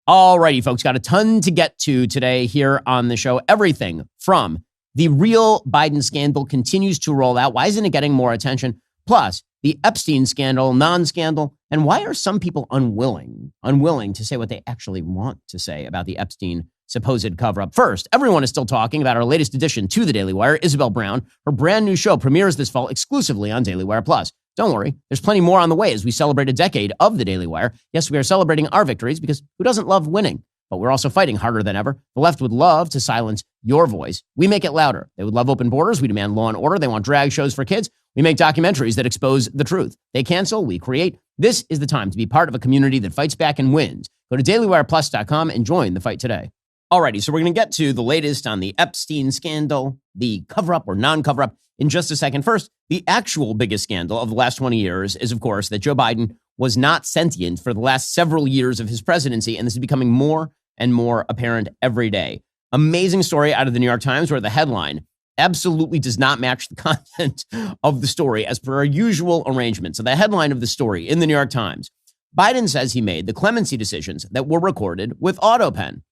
Alrighty, folks, got a ton to get to today here on the show. Everything from the real Biden scandal continues to roll out. Why isn't it getting more attention? Plus, the Epstein scandal, non-scandal, and why are some people unwilling to say what they actually want to say about the Epstein supposed cover-up? First, everyone is still talking about our latest addition to the Daily Wire, Isabel Brown. Her brand new show premieres this fall exclusively on Daily Wire Plus. Don't worry, there's plenty more on the way as we celebrate a decade of the Daily Wire. Yes, we are celebrating our victories because who doesn't love winning? But we're also fighting harder than ever. The left would love to silence your voice. We make it louder. They would love open borders. We demand law and order. They want drag shows for kids. We make documentaries that expose the truth. They cancel. We create. This is the time to be part of a community that fights back and wins. Go to dailywireplus.com and join the fight today. Alrighty, so we're going to get to the latest on the Epstein scandal, the cover-up or non-cover-up in just a second. First, the actual biggest scandal of the last 20 years is, of course, that Joe Biden was not sentient for the last several years of his presidency, and this is becoming more and more apparent every day. Amazing story out of the New York Times where the headline absolutely does not match the content of the story as per our usual arrangement. So the headline of the story in the New York Times, Biden says he made the clemency decisions that were recorded with Autopen.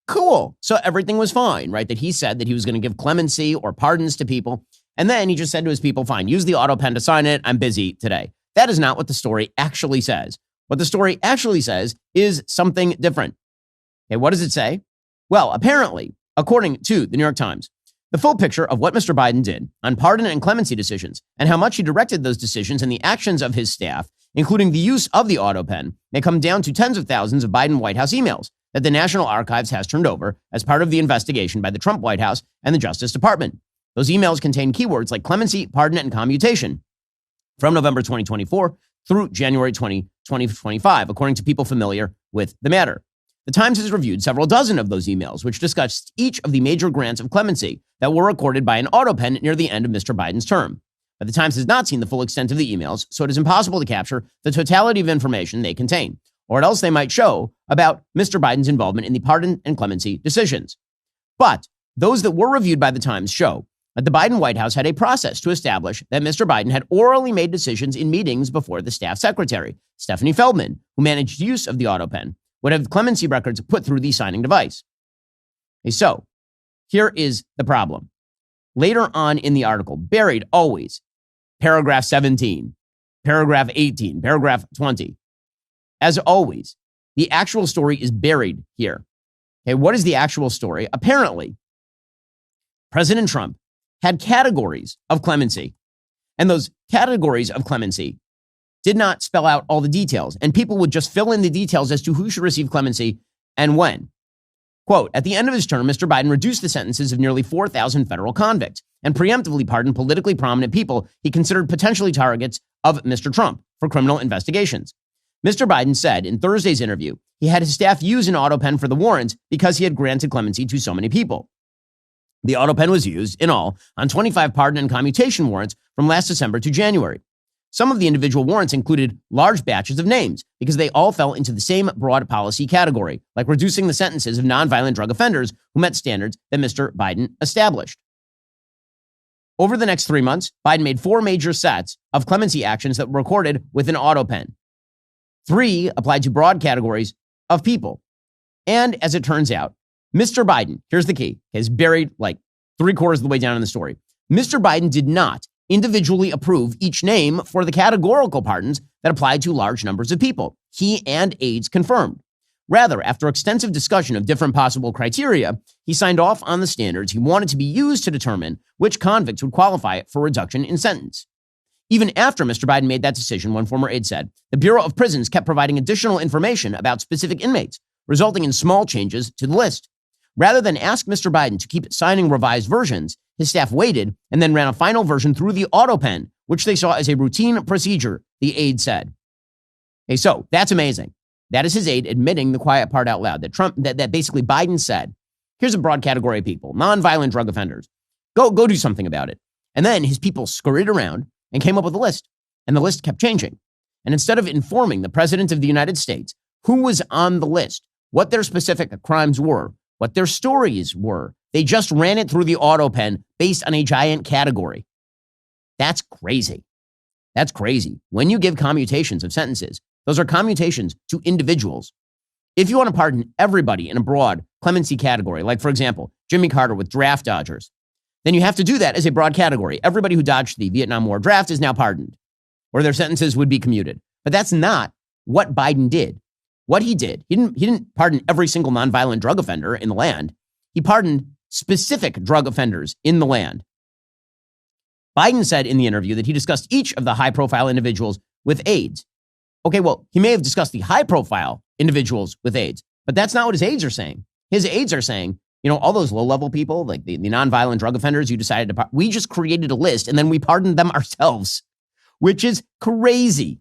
Cool. So everything was fine, right? That he said that he was going to give clemency or pardons to people. And then he just said to his people, fine, use the Autopen to sign it. I'm busy today. That is not what the story actually says. What the story actually says is something different. Okay, what does it say? Well, apparently, according to the New York Times, the full picture of what Mr. Biden did on pardon and clemency decisions and how much he directed those decisions and the actions of his staff, including the use of the Autopen, may come down to tens of thousands of Biden White House emails that the National Archives has turned over as part of the investigation by the Trump White House and the Justice Department. Those emails contain keywords like clemency, pardon, and commutation from November 2024 through January 2025, according to people familiar with the matter. The Times has reviewed several dozen of those emails, which discussed each of the major grants of clemency that were recorded by an Autopen near the end of Mr. Biden's term. But the Times has not seen the full extent of the emails, so it is impossible to capture the totality of information they contain, or else they might show about Mr. Biden's involvement in the pardon and clemency decisions. But those that were reviewed by the Times show that the Biden White House had a process to establish that Mr. Biden had orally made decisions in meetings before the staff secretary, Stephanie Feldman, who managed use of the Autopen, would have clemency records put through the signing device. Okay, so here is the problem. Later on in the article, buried always, paragraph 17, paragraph 18, paragraph 20. As always, the actual story is buried here. Okay, what is the actual story? Apparently, President Trump had categories of clemency, and those categories of clemency did not spell out all the details, and people would just fill in the details as to who should receive clemency and when. Quote, at the end of his term, Mr. Biden reduced the sentences of nearly 4,000 federal convicts and preemptively pardoned politically prominent people he considered potentially targets of Mr. Trump for criminal investigations. Mr. Biden said in Thursday's interview he had his staff use an Autopen for the warrants because he had granted clemency to so many people. The Autopen was used, in all, on 25 pardon and commutation warrants from last December to January. Some of the individual warrants included large batches of names because they all fell into the same broad policy category, like reducing the sentences of nonviolent drug offenders who met standards that Mr. Biden established. Over the next 3 months, Biden made 4 major sets of clemency actions that were recorded with an Autopen. 3 applied to broad categories of people. And as it turns out, Mr. Biden, here's the key, is buried like 3/4 of the way down in the story. Mr. Biden did not individually approve each name for the categorical pardons that applied to large numbers of people. He and aides confirmed. Rather, after extensive discussion of different possible criteria, he signed off on the standards he wanted to be used to determine which convicts would qualify for reduction in sentence. Even after Mr. Biden made that decision, one former aide said, the Bureau of Prisons kept providing additional information about specific inmates, resulting in small changes to the list. Rather than ask Mr. Biden to keep signing revised versions, his staff waited and then ran a final version through the Autopen, which they saw as a routine procedure, the aide said. Okay, so that's amazing. That is his aide admitting the quiet part out loud, that basically Biden said, here's a broad category of people, nonviolent drug offenders. Go do something about it. And then his people scurried around and came up with a list, and the list kept changing. And instead of informing the president of the United States who was on the list, what their specific crimes were, what their stories were, they just ran it through the Autopen based on a giant category. That's crazy. That's crazy. When you give commutations of sentences, those are commutations to individuals. If you want to pardon everybody in a broad clemency category, like, for example, Jimmy Carter with draft dodgers, then you have to do that as a broad category. Everybody who dodged the Vietnam War draft is now pardoned, or their sentences would be commuted. But that's not what Biden did. What he did, he didn't pardon every single nonviolent drug offender in the land. He pardoned specific drug offenders in the land. Biden said in the interview that he discussed each of the high-profile individuals with aides. Okay, well, he may have discussed the high-profile individuals with aides, but that's not what his aides are saying. His aides are saying, all those low-level people, like the nonviolent drug offenders you decided to pardon, we just created a list and then we pardoned them ourselves, which is crazy.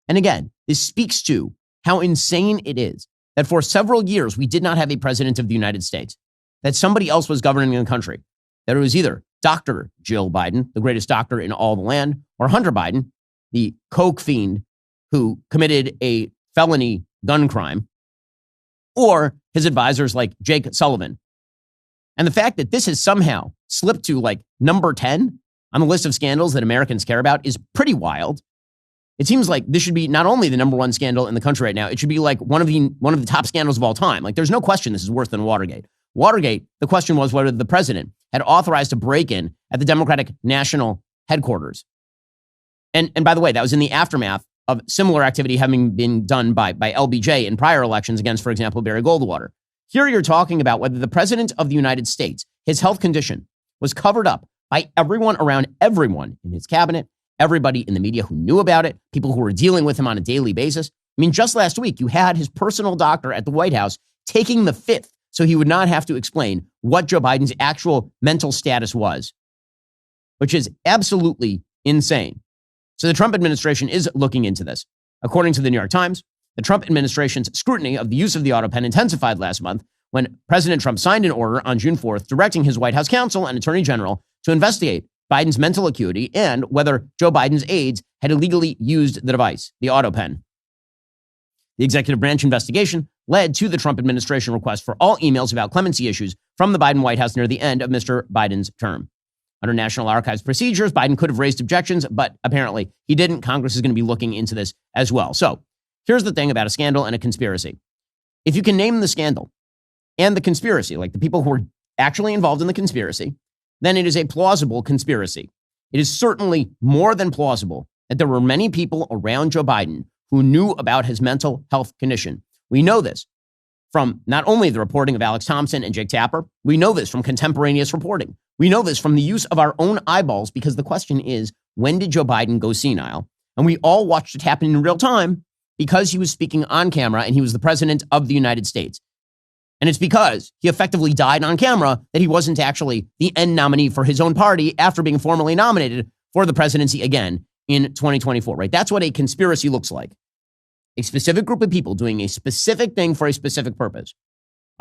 And again, this speaks to how insane it is that for several years we did not have a president of the United States, that somebody else was governing the country, that it was either Dr. Jill Biden, the greatest doctor in all the land, or Hunter Biden, the coke fiend who committed a felony gun crime, or his advisors like Jake Sullivan. And the fact that this has somehow slipped to like number 10 on the list of scandals that Americans care about is pretty wild. It seems like this should be not only the number one scandal in the country right now, it should be like one of the top scandals of all time. Like, there's no question this is worse than Watergate. Watergate, the question was whether the president had authorized a break-in at the Democratic National Headquarters. And by the way, that was in the aftermath of similar activity having been done by LBJ in prior elections against, for example, Barry Goldwater. Here you're talking about whether the president of the United States, his health condition, was covered up by everyone around everyone in his cabinet, everybody in the media who knew about it, people who were dealing with him on a daily basis. I mean, just last week, you had his personal doctor at the White House taking the fifth so he would not have to explain what Joe Biden's actual mental status was, which is absolutely insane. So the Trump administration is looking into this. According to the New York Times, the Trump administration's scrutiny of the use of the Autopen intensified last month when President Trump signed an order on June 4th directing his White House counsel and attorney general to investigate Biden's mental acuity and whether Joe Biden's aides had illegally used the device, the Autopen. The executive branch investigation led to the Trump administration request for all emails about clemency issues from the Biden White House near the end of Mr. Biden's term. Under National Archives procedures, Biden could have raised objections, but apparently he didn't. Congress is going to be looking into this as well. So here's the thing about a scandal and a conspiracy. If you can name the scandal and the conspiracy, like the people who were actually involved in the conspiracy, then it is a plausible conspiracy. It is certainly more than plausible that there were many people around Joe Biden who knew about his mental health condition. We know this from not only the reporting of Alex Thompson and Jake Tapper, we know this from contemporaneous reporting. We know this from the use of our own eyeballs, because the question is, when did Joe Biden go senile? And we all watched it happen in real time because he was speaking on camera and he was the president of the United States. And it's because he effectively died on camera that he wasn't actually the end nominee for his own party after being formally nominated for the presidency again in 2024, right? That's what a conspiracy looks like. A specific group of people doing a specific thing for a specific purpose.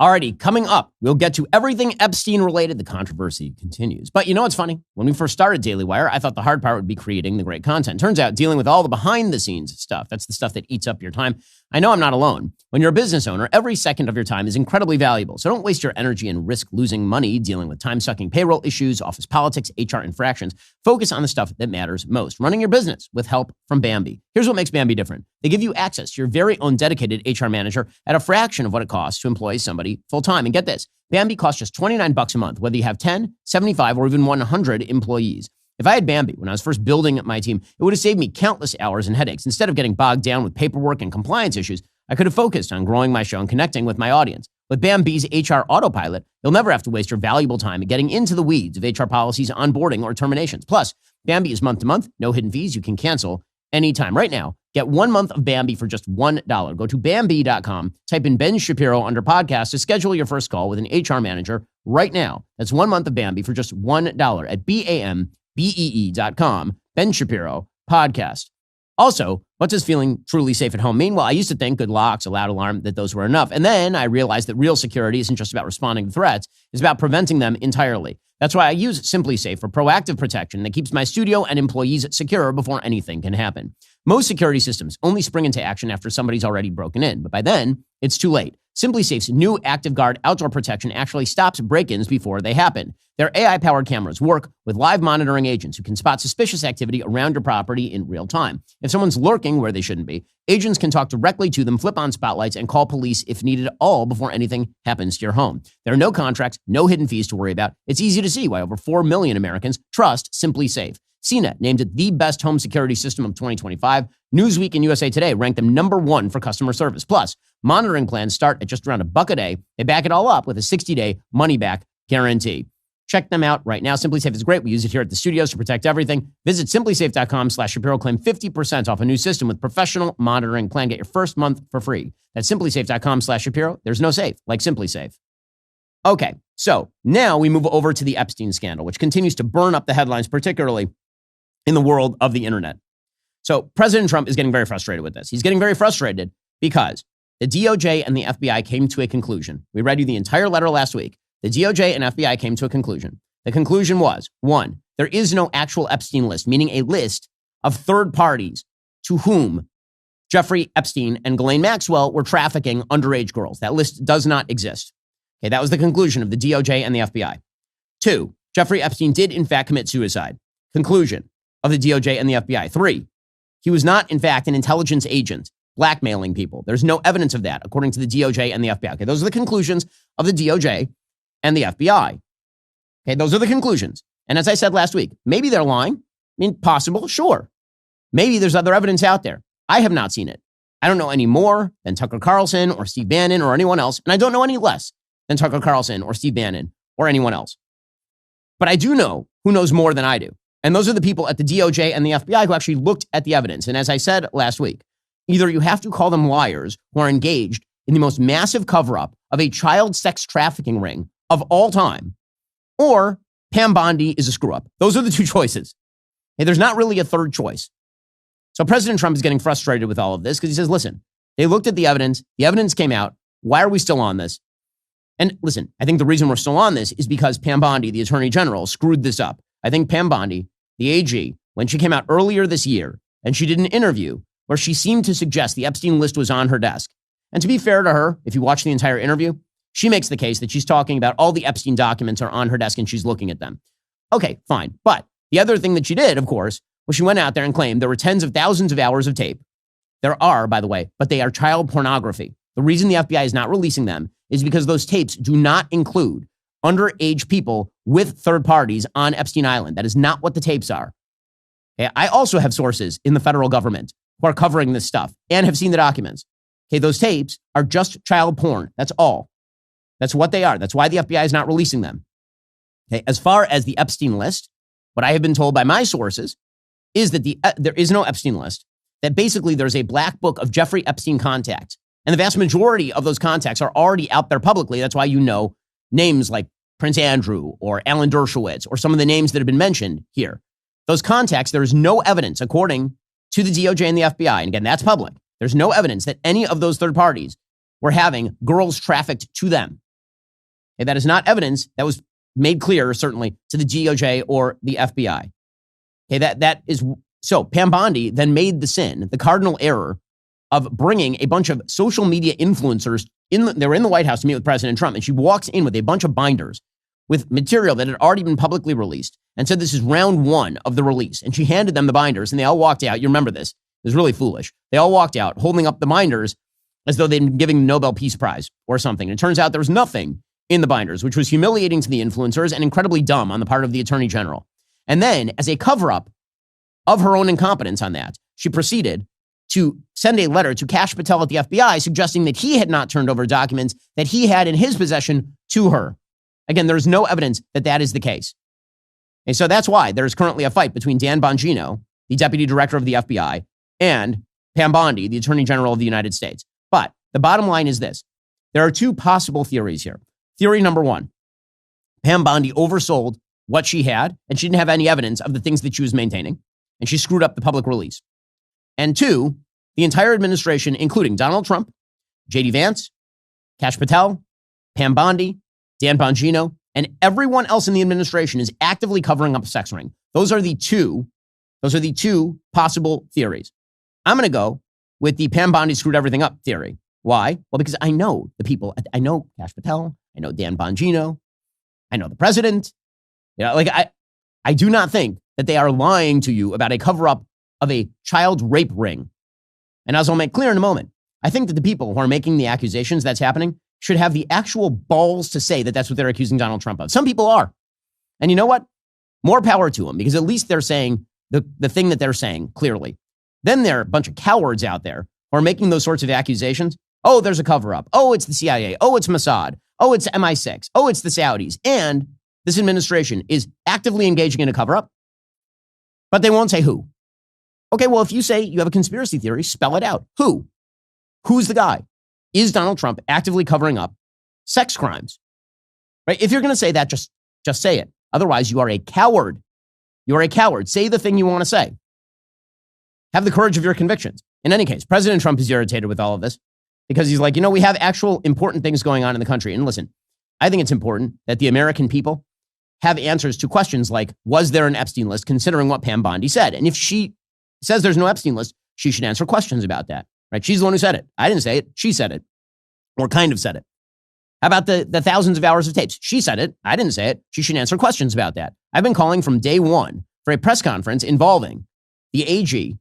Alrighty, coming up, we'll get to everything Epstein related. The controversy continues. But you know what's funny? When we first started Daily Wire, I thought the hard part would be creating the great content. Turns out dealing with all the behind the scenes stuff, that's the stuff that eats up your time. I know I'm not alone. When you're a business owner, every second of your time is incredibly valuable. So don't waste your energy and risk losing money dealing with time-sucking payroll issues, office politics, HR infractions. Focus on the stuff that matters most. Running your business with help from Bambee. Here's what makes Bambee different. They give you access to your very own dedicated HR manager at a fraction of what it costs to employ somebody full-time. And get this, Bambee costs just $29 a month, whether you have 10, 75, or even 100 employees. If I had Bambee when I was first building my team, it would have saved me countless hours and headaches. Instead of getting bogged down with paperwork and compliance issues, I could have focused on growing my show and connecting with my audience. With Bambee's HR Autopilot, you'll never have to waste your valuable time getting into the weeds of HR policies, onboarding, or terminations. Plus, Bambee is month to month, no hidden fees. You can cancel anytime. Right now, get 1 month of Bambee for just $1. Go to Bambee.com, type in Ben Shapiro under podcast to schedule your first call with an HR manager right now. That's 1 month of Bambee for just $1 at BAMBEE.com. Ben Shapiro podcast. Also, what does feeling truly safe at home mean? Well, I used to think good locks, a loud alarm, that those were enough. And then I realized that real security isn't just about responding to threats. It's about preventing them entirely. That's why I use SimpliSafe for proactive protection that keeps my studio and employees secure before anything can happen. Most security systems only spring into action after somebody's already broken in, but by then, it's too late. Simply Safe's new Active Guard outdoor protection actually stops break-ins before they happen. Their AI-powered cameras work with live monitoring agents who can spot suspicious activity around your property in real time. If someone's lurking where they shouldn't be, agents can talk directly to them, flip on spotlights, and call police if needed, all before anything happens to your home. There are no contracts, no hidden fees to worry about. It's easy to see why over 4 million Americans trust Simply Safe. CNET named it the best home security system of 2025. Newsweek and USA Today ranked them number 1 for customer service. Plus, monitoring plans start at just around $1 a day. They back it all up with a 60-day money-back guarantee. Check them out right now. Simply Safe is great. We use it here at the studios to protect everything. Visit simplysafe.com/Shapiro. Claim 50% off a new system with professional monitoring plan. Get your first month for free. That's simplysafe.com/Shapiro. There's no safe like Simply Safe. Okay, so now we move over to the Epstein scandal, which continues to burn up the headlines, particularly in the world of the internet. So President Trump is getting very frustrated with this. He's getting very frustrated because the DOJ and the FBI came to a conclusion. We read you the entire letter last week. The DOJ and FBI came to a conclusion. The conclusion was, 1, there is no actual Epstein list, meaning a list of third parties to whom Jeffrey Epstein and Ghislaine Maxwell were trafficking underage girls. That list does not exist. Okay, that was the conclusion of the DOJ and the FBI. 2, Jeffrey Epstein did in fact commit suicide. Conclusion of the DOJ and the FBI. 3, he was not in fact an intelligence agent blackmailing people. There's no evidence of that, according to the DOJ and the FBI. Okay, those are the conclusions of the DOJ and the FBI. Okay, those are the conclusions. And as I said last week, maybe they're lying. I mean, possible, sure. Maybe there's other evidence out there. I have not seen it. I don't know any more than Tucker Carlson or Steve Bannon or anyone else. And I don't know any less than Tucker Carlson or Steve Bannon or anyone else. But I do know who knows more than I do. And those are the people at the DOJ and the FBI who actually looked at the evidence. And as I said last week, either you have to call them liars who are engaged in the most massive cover-up of a child sex trafficking ring of all time, or Pam Bondi is a screw-up. Those are the two choices. Hey, there's not really a third choice. So President Trump is getting frustrated with all of this because he says, listen, they looked at the evidence came out. Why are we still on this? And listen, I think the reason we're still on this is because Pam Bondi, the Attorney General, screwed this up. I think Pam Bondi, the AG, when she came out earlier this year and she did an interview where she seemed to suggest the Epstein list was on her desk. And to be fair to her, if you watch the entire interview, she makes the case that she's talking about all the Epstein documents are on her desk and she's looking at them. Okay, fine. But the other thing that she did, of course, was she went out there and claimed there were tens of thousands of hours of tape. There are, by the way, but they are child pornography. The reason the FBI is not releasing them is because those tapes do not include underage people with third parties on Epstein Island. That is not what the tapes are. Okay, I also have sources in the federal government who are covering this stuff and have seen the documents. Okay, those tapes are just child porn. That's all. That's what they are. That's why the FBI is not releasing them. Okay, as far as the Epstein list, what I have been told by my sources is that there is no Epstein list, that basically there's a black book of Jeffrey Epstein contacts. And the vast majority of those contacts are already out there publicly. That's why you know names like Prince Andrew or Alan Dershowitz or some of the names that have been mentioned here. Those contacts, there is no evidence, according to the DOJ and the FBI, and again, that's public. There's no evidence that any of those third parties were having girls trafficked to them. Okay, that is not evidence that was made clear, certainly, to the DOJ or the FBI. Okay, that is so. Pam Bondi then made the sin, the cardinal error, of bringing a bunch of social media influencers they were in the White House to meet with President Trump, and she walks in with a bunch of binders with material that had already been publicly released and said this is round 1 of the release. And she handed them the binders, and they all walked out. You remember this. It was really foolish. They all walked out holding up the binders as though they'd been giving the Nobel Peace Prize or something. And it turns out there was nothing in the binders, which was humiliating to the influencers and incredibly dumb on the part of the Attorney General. And then, as a cover-up of her own incompetence on that, she proceeded to send a letter to Kash Patel at the FBI suggesting that he had not turned over documents that he had in his possession to her. Again, there's no evidence that that is the case. And so that's why there's currently a fight between Dan Bongino, the deputy director of the FBI, and Pam Bondi, the Attorney General of the United States. But the bottom line is this. There are two possible theories here. Theory number 1, Pam Bondi oversold what she had, and she didn't have any evidence of the things that she was maintaining, and she screwed up the public release. And 2, the entire administration, including Donald Trump, J.D. Vance, Kash Patel, Pam Bondi, Dan Bongino, and everyone else in the administration is actively covering up a sex ring. Those are the two possible theories. I'm going to go with the Pam Bondi screwed everything up theory, Why? Well, because I know the people. I know Kash Patel. I know Dan Bongino. I know the president. I do not think that they are lying to you about a cover-up of a child rape ring. And as I'll make clear in a moment, I think that the people who are making the accusations that's happening should have the actual balls to say that that's what they're accusing Donald Trump of. Some people are. And you know what? More power to them, because at least they're saying the thing that they're saying clearly. Then there are a bunch of cowards out there who are making those sorts of accusations. Oh, there's a cover-up. Oh, it's the CIA. Oh, it's Mossad. Oh, it's MI6. Oh, it's the Saudis. And this administration is actively engaging in a cover-up, but they won't say who. Okay, well, if you say you have a conspiracy theory, spell it out. Who? Who's the guy? Is Donald Trump actively covering up sex crimes? Right? If you're going to say that, just say it. Otherwise, you are a coward. You are a coward. Say the thing you want to say. Have the courage of your convictions. In any case, President Trump is irritated with all of this because he's like, we have actual important things going on in the country. And listen, I think it's important that the American people have answers to questions like, was there an Epstein list, considering what Pam Bondi said? And if she says there's no Epstein list, she should answer questions about that, right? She's the one who said it. I didn't say it. She said it, or kind of said it. How about the thousands of hours of tapes? She said it. I didn't say it. She should answer questions about that. I've been calling from day one for a press conference involving the AG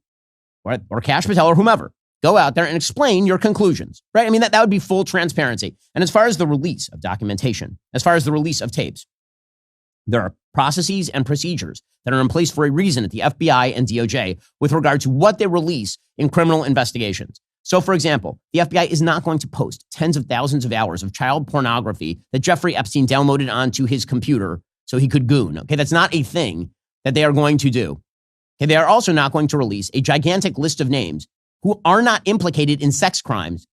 or Kash Patel or whomever. Go out there and explain your conclusions, right? I mean, that would be full transparency. And as far as the release of documentation, as far as the release of tapes, there are processes and procedures that are in place for a reason at the FBI and DOJ with regard to what they release in criminal investigations. So, for example, the FBI is not going to post tens of thousands of hours of child pornography that Jeffrey Epstein downloaded onto his computer so he could goon. Okay, that's not a thing that they are going to do. Okay, they are also not going to release a gigantic list of names who are not implicated in sex crimes.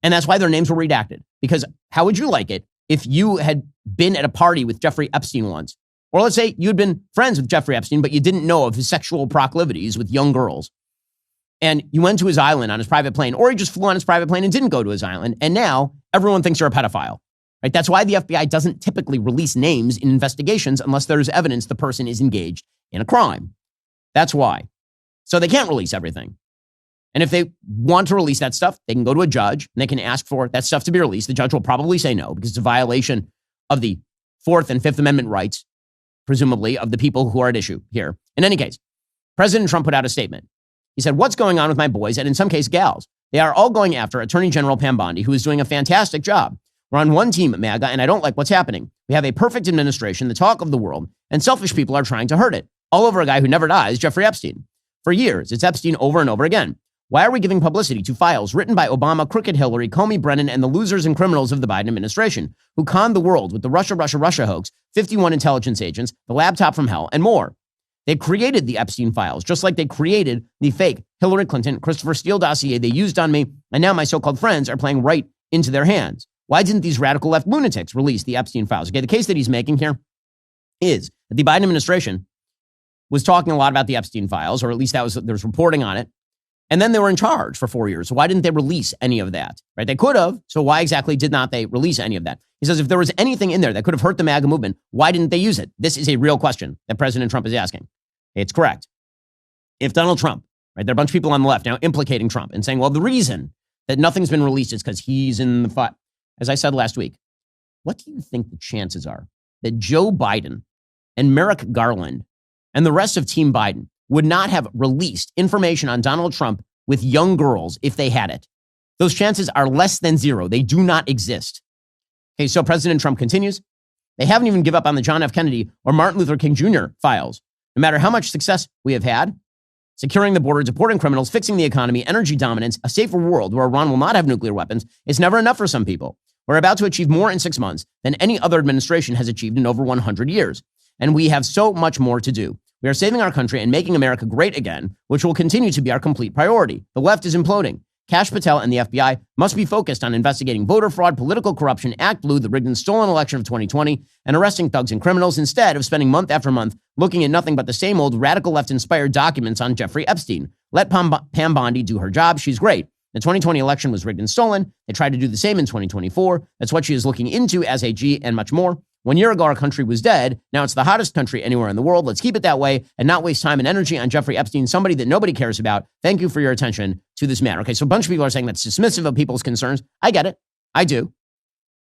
And that's why their names were redacted. Because how would you like it if you had been at a party with Jeffrey Epstein once? Or let's say you had been friends with Jeffrey Epstein, but you didn't know of his sexual proclivities with young girls. And you went to his island on his private plane, or he just flew on his private plane and didn't go to his island. And now everyone thinks you're a pedophile, right? That's why the FBI doesn't typically release names in investigations unless there's evidence the person is engaged in a crime. That's why. So they can't release everything. And if they want to release that stuff, they can go to a judge and they can ask for that stuff to be released. The judge will probably say no because it's a violation of the Fourth and Fifth Amendment rights, presumably, of the people who are at issue here. In any case, President Trump put out a statement. He said, what's going on with my boys, and in some case, gals? They are all going after Attorney General Pam Bondi, who is doing a fantastic job. We're on one team at MAGA, and I don't like what's happening. We have a perfect administration, the talk of the world, and selfish people are trying to hurt it. All over a guy who never dies, Jeffrey Epstein. For years, it's Epstein over and over again. Why are we giving publicity to files written by Obama, crooked Hillary, Comey, Brennan, and the losers and criminals of the Biden administration, who conned the world with the Russia hoax, 51 intelligence agents, the laptop from hell, and more? They created the Epstein files, just like they created the fake Hillary Clinton, Christopher Steele dossier they used on me, and now my so-called friends are playing right into their hands. Why didn't these radical left lunatics release the Epstein files? Okay, the case that he's making here is that the Biden administration was talking a lot about the Epstein files, or at least there was reporting on it, and then they were in charge for 4 years. So why didn't they release any of that? Right? They could have. So why exactly did not they release any of that? He says if there was anything in there that could have hurt the MAGA movement, why didn't they use it? This is a real question that President Trump is asking. It's correct. If Donald Trump, right, there are a bunch of people on the left now implicating Trump and saying, well, the reason that nothing's been released is because he's in the fight. As I said last week, what do you think the chances are that Joe Biden and Merrick Garland and the rest of Team Biden would not have released information on Donald Trump with young girls if they had it? Those chances are less than zero. They do not exist. Okay, so President Trump continues. They haven't even given up on the John F. Kennedy or Martin Luther King Jr. files. No matter how much success we have had, securing the border, deporting criminals, fixing the economy, energy dominance, a safer world where Iran will not have nuclear weapons, it's never enough for some people. We're about to achieve more in 6 months than any other administration has achieved in over 100 years. And we have so much more to do. We are saving our country and making America great again, which will continue to be our complete priority. The left is imploding. Kash Patel and the FBI must be focused on investigating voter fraud, political corruption, Act Blue, the rigged and stolen election of 2020, and arresting thugs and criminals instead of spending month after month looking at nothing but the same old radical left-inspired documents on Jeffrey Epstein. Let Pam Bondi do her job. She's great. The 2020 election was rigged and stolen. They tried to do the same in 2024. That's what she is looking into as AG and much more. 1 year ago, our country was dead. Now it's the hottest country anywhere in the world. Let's keep it that way and not waste time and energy on Jeffrey Epstein, somebody that nobody cares about. Thank you for your attention to this matter. Okay, so a bunch of people are saying that's dismissive of people's concerns. I get it. I do.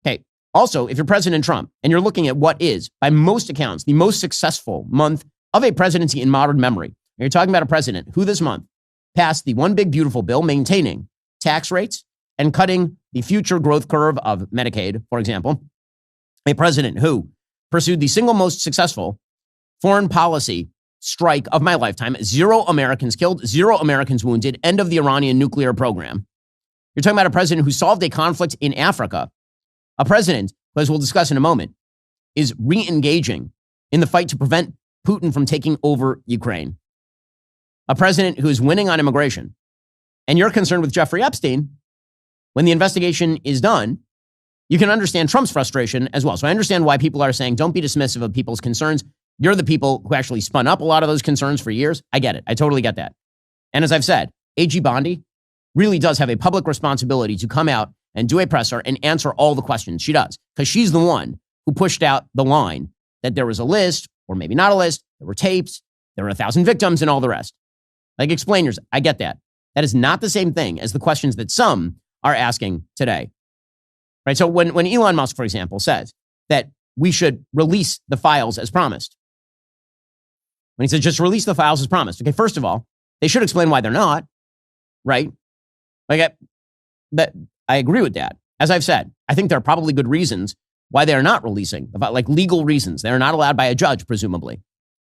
Okay, also, if you're President Trump and you're looking at what is, by most accounts, the most successful month of a presidency in modern memory, and you're talking about a president who this month passed the one big beautiful bill maintaining tax rates and cutting the future growth curve of Medicaid, for example, a president who pursued the single most successful foreign policy strike of my lifetime, 0 Americans killed, 0 Americans wounded, end of the Iranian nuclear program. You're talking about a president who solved a conflict in Africa, a president who, as we'll discuss in a moment, is re-engaging in the fight to prevent Putin from taking over Ukraine, a president who is winning on immigration. And you're concerned with Jeffrey Epstein. When the investigation is done, you can understand Trump's frustration as well. So I understand why people are saying, don't be dismissive of people's concerns. You're the people who actually spun up a lot of those concerns for years. I get it. I totally get that. And as I've said, AG Bondi really does have a public responsibility to come out and do a presser and answer all the questions. She does, because she's the one who pushed out the line that there was a list, or maybe not a list, there were tapes, there were 1,000 victims and all the rest. Like, explain yours. I get that. That is not the same thing as the questions that some are asking today. Right? So when Elon Musk, for example, says that we should release the files as promised, when he said just release the files as promised, okay, first of all, they should explain why they're not, right? Like, I agree with that. As I've said, I think there are probably good reasons why they are not releasing, like legal reasons. They're not allowed by a judge, presumably.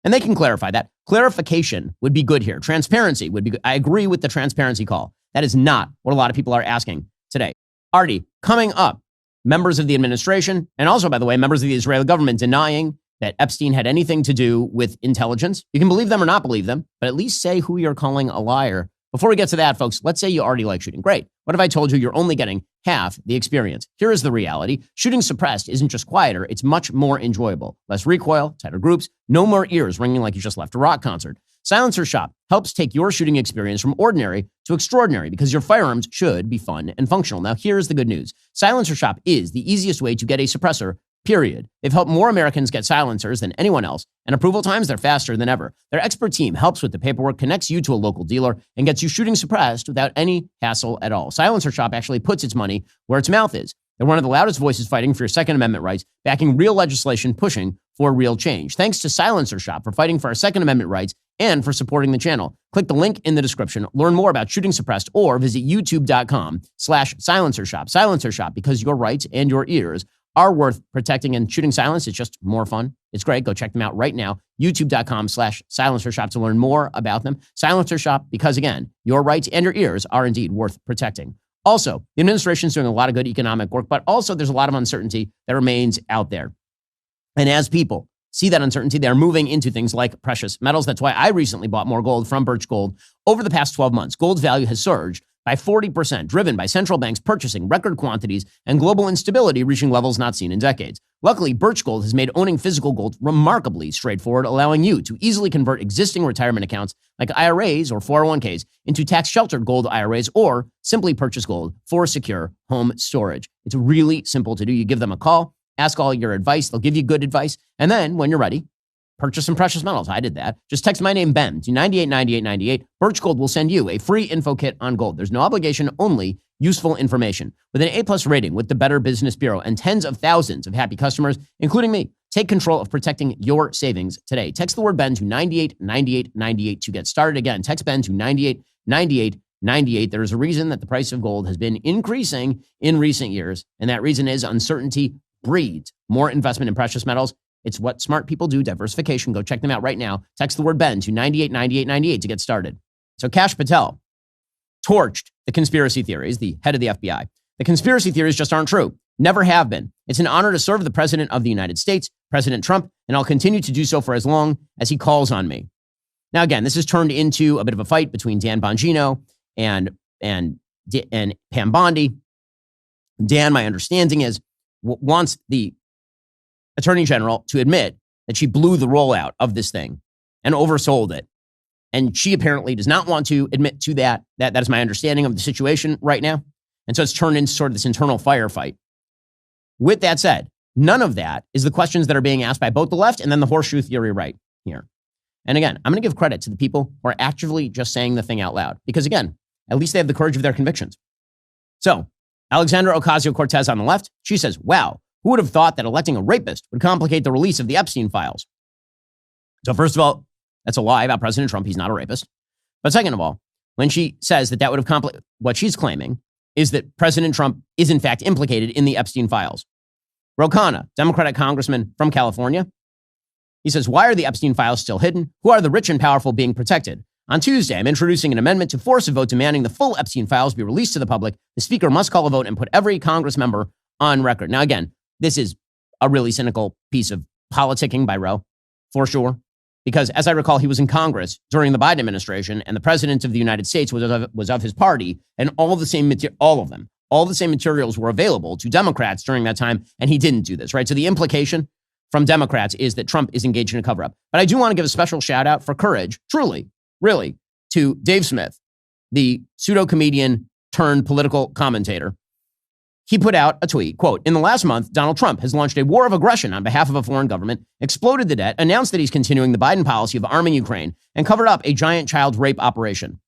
And they can clarify that. Clarification would be good here. Transparency would be good. I agree with the transparency call. That is not what a lot of people are asking today. Artie, coming up, members of the administration, and also, by the way, members of the Israeli government denying that Epstein had anything to do with intelligence. You can believe them or not believe them, but at least say who you're calling a liar. Before we get to that, folks, let's say you already like shooting. Great. What if I told you you're only getting half the experience? Here is the reality. Shooting suppressed isn't just quieter, it's much more enjoyable. Less recoil, tighter groups, no more ears ringing like you just left a rock concert. Silencer Shop helps take your shooting experience from ordinary to extraordinary because your firearms should be fun and functional. Now, here's the good news. Silencer Shop is the easiest way to get a suppressor, period. They've helped more Americans get silencers than anyone else, and approval times, they're faster than ever. Their expert team helps with the paperwork, connects you to a local dealer, and gets you shooting suppressed without any hassle at all. Silencer Shop actually puts its money where its mouth is. They're one of the loudest voices fighting for your Second Amendment rights, backing real legislation, pushing for real change. Thanks to Silencer Shop for fighting for our Second Amendment rights and for supporting the channel. Click the link in the description. Learn more about shooting suppressed or visit youtube.com/Silencer Shop. Silencer Shop, because your rights and your ears are worth protecting, and shooting silence is just more fun. It's great. Go check them out right now. youtube.com/Silencer Shop to learn more about them. Silencer Shop, because again, your rights and your ears are indeed worth protecting. Also, the administration is doing a lot of good economic work, but also there's a lot of uncertainty that remains out there. And as people see that uncertainty, they're moving into things like precious metals. That's why I recently bought more gold from Birch Gold. Over the past 12 months, gold's value has surged by 40%, driven by central banks purchasing record quantities and global instability reaching levels not seen in decades. Luckily, Birch Gold has made owning physical gold remarkably straightforward, allowing you to easily convert existing retirement accounts like IRAs or 401ks into tax-sheltered gold IRAs, or simply purchase gold for secure home storage. It's really simple to do. You give them a call, ask all your advice. They'll give you good advice. And then when you're ready, purchase some precious metals. I did that. Just text my name, Ben, to 989898. Birch Gold will send you a free info kit on gold. There's no obligation, only useful information. With an A+ rating with the Better Business Bureau and tens of thousands of happy customers, including me, take control of protecting your savings today. Text the word Ben to 989898 to get started. Again, text Ben to 989898. There is a reason that the price of gold has been increasing in recent years, and that reason is uncertainty breeds more investment in precious metals. It's what smart people do, diversification. Go check them out right now. Text the word Ben to 989898 to get started. So Kash Patel torched the conspiracy theories, the head of the FBI. The conspiracy theories just aren't true. Never have been. It's an honor to serve the President of the United States, President Trump, and I'll continue to do so for as long as he calls on me. Now, again, this has turned into a bit of a fight between Dan Bongino and Pam Bondi. Dan, my understanding is, wants the Attorney General to admit that she blew the rollout of this thing and oversold it. And she apparently does not want to admit to that. That is my understanding of the situation right now. And so it's turned into sort of this internal firefight. With that said, none of that is the questions that are being asked by both the left and then the horseshoe theory right here. And again, I'm going to give credit to the people who are actually just saying the thing out loud, because again, at least they have the courage of their convictions. So Alexandra Ocasio-Cortez on the left, she says, wow, who would have thought that electing a rapist would complicate the release of the Epstein files? So first of all, that's a lie about President Trump. He's not a rapist. But second of all, when she says that would have complicated, what she's claiming is that President Trump is in fact implicated in the Epstein files. Ro Khanna, Democratic congressman from California, he says, why are the Epstein files still hidden? Who are the rich and powerful being protected? On Tuesday, I'm introducing an amendment to force a vote demanding the full Epstein files be released to the public. The speaker must call a vote and put every Congress member on record. Now, again, this is a really cynical piece of politicking by Ro, for sure. Because as I recall, he was in Congress during the Biden administration, and the president of the United States was of his party, and all the same materials were available to Democrats during that time, and he didn't do this, right? So the implication from Democrats is that Trump is engaged in a cover-up. But I do want to give a special shout out for courage, truly, really, to Dave Smith, the pseudo-comedian turned political commentator. He put out a tweet, quote, in the last month, Donald Trump has launched a war of aggression on behalf of a foreign government, exploded the debt, announced that he's continuing the Biden policy of arming Ukraine, and covered up a giant child rape operation.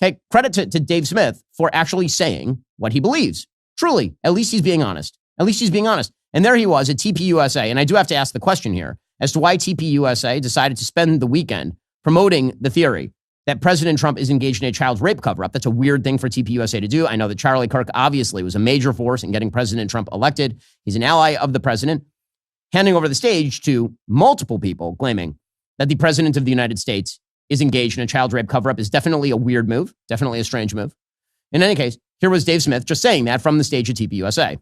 Okay, credit to Dave Smith for actually saying what he believes. Truly, at least he's being honest. At least he's being honest. And there he was at TPUSA, and I do have to ask the question here as to why TPUSA decided to spend the weekend promoting the theory that President Trump is engaged in a child rape cover-up. That's a weird thing for TPUSA to do. I know that Charlie Kirk obviously was a major force in getting President Trump elected. He's an ally of the president, handing over the stage to multiple people claiming that the president of the United States is engaged in a child rape cover-up is definitely a weird move, definitely a strange move. In any case, here was Dave Smith just saying that from the stage at TPUSA.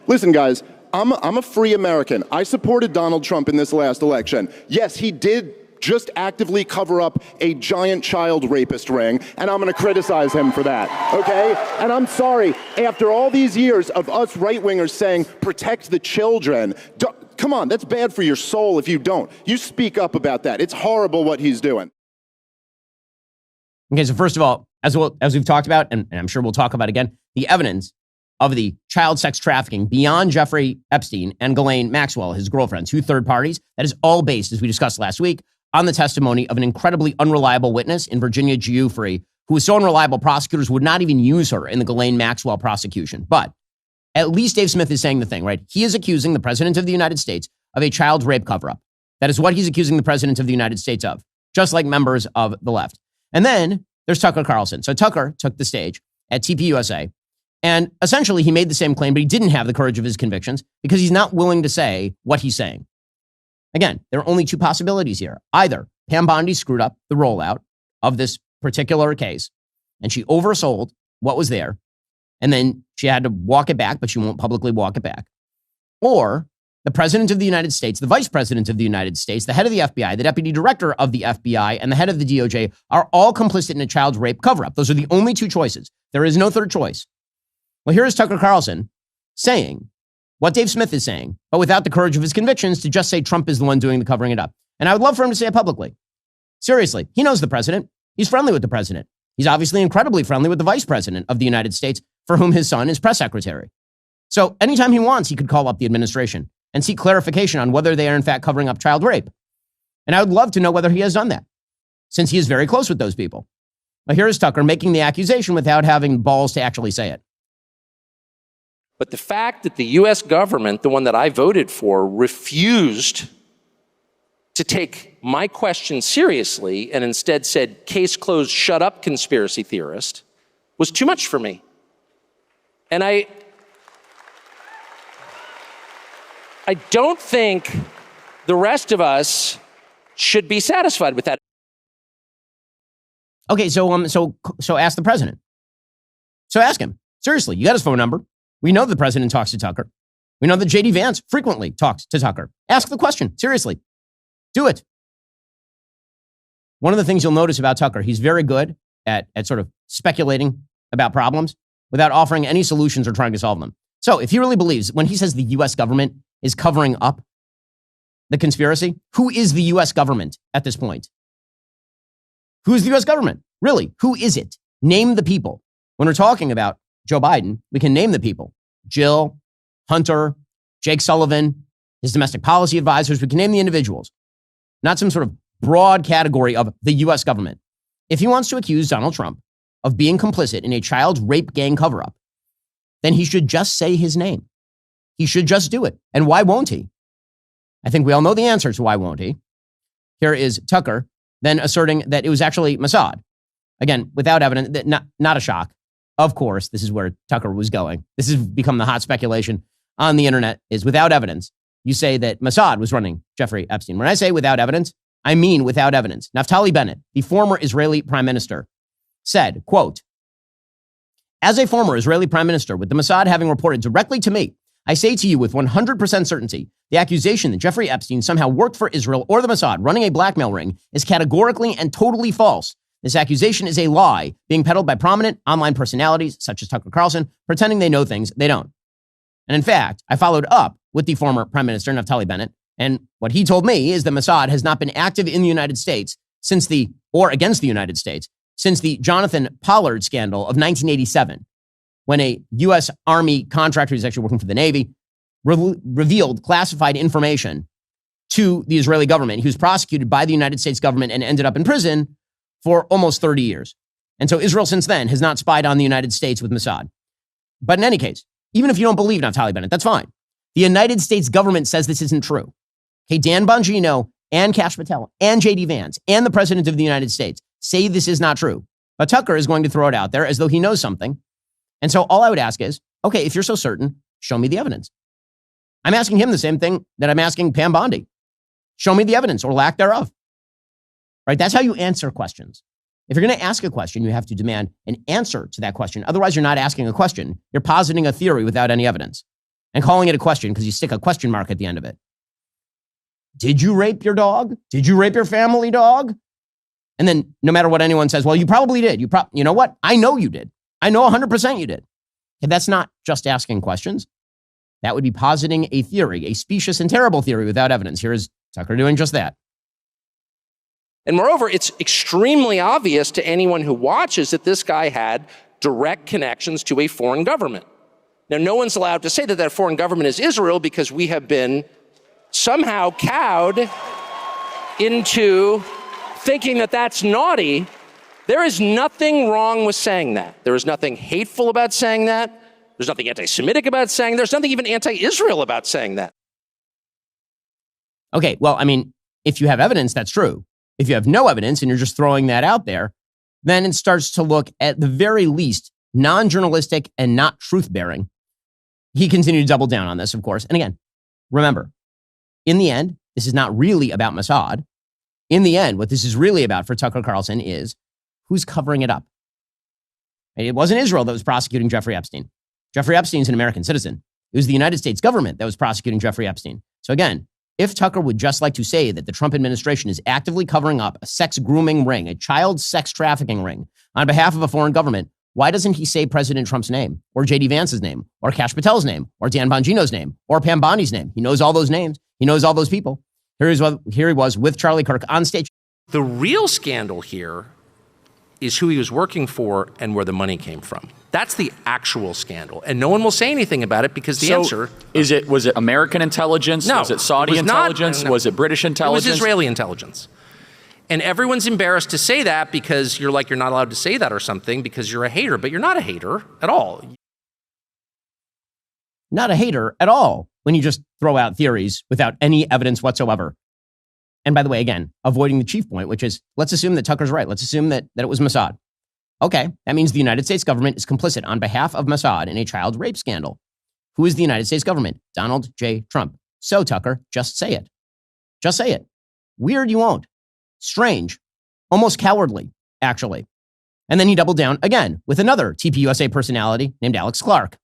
Listen, guys, I'm a free American. I supported Donald Trump in this last election. Yes, he did just actively cover up a giant child rapist ring, and I'm going to criticize him for that, okay? And I'm sorry, after all these years of us right-wingers saying, protect the children, come on, that's bad for your soul if you don't. You speak up about that. It's horrible what he's doing. Okay, so first of all, as we've talked about, and I'm sure we'll talk about again, the evidence of the child sex trafficking beyond Jeffrey Epstein and Ghislaine Maxwell, his girlfriend, two third parties, that is all based, as we discussed last week, on the testimony of an incredibly unreliable witness in Virginia Giuffre, who was so unreliable prosecutors would not even use her in the Ghislaine Maxwell prosecution. But at least Dave Smith is saying the thing, right? He is accusing the president of the United States of a child rape cover-up. That is what he's accusing the president of the United States of, just like members of the left. And then there's Tucker Carlson. So Tucker took the stage at TPUSA, and essentially he made the same claim, but he didn't have the courage of his convictions because he's not willing to say what he's saying. Again, there are only two possibilities here. Either Pam Bondi screwed up the rollout of this particular case, and she oversold what was there, and then she had to walk it back, but she won't publicly walk it back. Or the president of the United States, the vice president of the United States, the head of the FBI, the deputy director of the FBI, and the head of the DOJ are all complicit in a child rape cover-up. Those are the only two choices. There is no third choice. Well, here is Tucker Carlson saying what Dave Smith is saying, but without the courage of his convictions to just say Trump is the one doing the covering it up. And I would love for him to say it publicly. Seriously, he knows the president. He's friendly with the president. He's obviously incredibly friendly with the vice president of the United States, for whom his son is press secretary. So anytime he wants, he could call up the administration and seek clarification on whether they are in fact covering up child rape. And I would love to know whether he has done that, since he is very close with those people. But here is Tucker making the accusation without having balls to actually say it. But the fact that the U.S. government, the one that I voted for, refused to take my question seriously and instead said, case closed, shut up, conspiracy theorist, was too much for me. And I don't think the rest of us should be satisfied with that. Okay, so ask the president. So ask him. Seriously, you got his phone number. We know the president talks to Tucker. We know that J.D. Vance frequently talks to Tucker. Ask the question. Seriously. Do it. One of the things you'll notice about Tucker, he's very good at sort of speculating about problems without offering any solutions or trying to solve them. So if he really believes, when he says the U.S. government is covering up the conspiracy, who is the U.S. government at this point? Who is the U.S. government? Really, who is it? Name the people. When we're talking about Joe Biden, we can name the people. Jill, Hunter, Jake Sullivan, his domestic policy advisors. We can name the individuals, not some sort of broad category of the U.S. government. If he wants to accuse Donald Trump of being complicit in a child rape gang cover-up, then he should just say his name. He should just do it. And why won't he? I think we all know the answer to why won't he. Here is Tucker then asserting that it was actually Mossad. Again, without evidence, not a shock. Of course, this is where Tucker was going. This has become the hot speculation on the internet, is without evidence. You say that Mossad was running Jeffrey Epstein. When I say without evidence, I mean without evidence. Naftali Bennett, the former Israeli prime minister, said, quote, "As a former Israeli prime minister, with the Mossad having reported directly to me, I say to you with 100% certainty, the accusation that Jeffrey Epstein somehow worked for Israel or the Mossad running a blackmail ring is categorically and totally false. This accusation is a lie being peddled by prominent online personalities such as Tucker Carlson, pretending they know things they don't." And in fact, I followed up with the former prime minister, Naftali Bennett, and what he told me is that Mossad has not been active in the United States or against the United States since the Jonathan Pollard scandal of 1987, when a U.S. Army contractor who's actually working for the Navy revealed classified information to the Israeli government. He was prosecuted by the United States government and ended up in prison for almost 30 years. And so Israel since then has not spied on the United States with Mossad. But in any case, even if you don't believe Naftali Bennett, that's fine. The United States government says this isn't true. Okay, Dan Bongino and Kash Patel and J.D. Vance and the president of the United States say this is not true. But Tucker is going to throw it out there as though he knows something. And so all I would ask is, okay, if you're so certain, show me the evidence. I'm asking him the same thing that I'm asking Pam Bondi. Show me the evidence or lack thereof. Right? That's how you answer questions. If you're going to ask a question, you have to demand an answer to that question. Otherwise, you're not asking a question. You're positing a theory without any evidence and calling it a question because you stick a question mark at the end of it. Did you rape your dog? Did you rape your family dog? And then no matter what anyone says, well, you probably did. You know what? I know you did. I know 100% you did. And that's not just asking questions. That would be positing a theory, a specious and terrible theory without evidence. Here is Tucker doing just that. And moreover, it's extremely obvious to anyone who watches that this guy had direct connections to a foreign government. Now, no one's allowed to say that that foreign government is Israel because we have been somehow cowed into thinking that that's naughty. There is nothing wrong with saying that. There is nothing hateful about saying that. There's nothing anti-Semitic about saying that. There's nothing even anti-Israel about saying that. Okay, well, I mean, if you have evidence, that's true. If you have no evidence and you're just throwing that out there, then it starts to look at the very least non-journalistic and not truth-bearing. He continued to double down on this, of course. And again, remember, in the end, this is not really about Mossad. In the end, what this is really about for Tucker Carlson is who's covering it up. It wasn't Israel that was prosecuting Jeffrey Epstein. Jeffrey Epstein's an American citizen. It was the United States government that was prosecuting Jeffrey Epstein. So again, if Tucker would just like to say that the Trump administration is actively covering up a sex grooming ring, a child sex trafficking ring on behalf of a foreign government, why doesn't he say President Trump's name or J.D. Vance's name or Kash Patel's name or Dan Bongino's name or Pam Bondi's name? He knows all those names. He knows all those people. Here he was with Charlie Kirk on stage. The real scandal here is who he was working for and where the money came from. That's the actual scandal. And no one will say anything about it because the answer... Was it American intelligence? No. Was it Saudi intelligence? Was it British intelligence? It was Israeli intelligence. And everyone's embarrassed to say that because you're not allowed to say that or something because you're a hater, but you're not a hater at all. Not a hater at all when you just throw out theories without any evidence whatsoever. And by the way, again, avoiding the chief point, which is, let's assume that Tucker's right. Let's assume that it was Mossad. Okay, that means the United States government is complicit on behalf of Mossad in a child rape scandal. Who is the United States government? Donald J. Trump. So, Tucker, just say it. Just say it. Weird, you won't. Strange. Almost cowardly, actually. And then he doubled down again with another TPUSA personality named Alex Clark.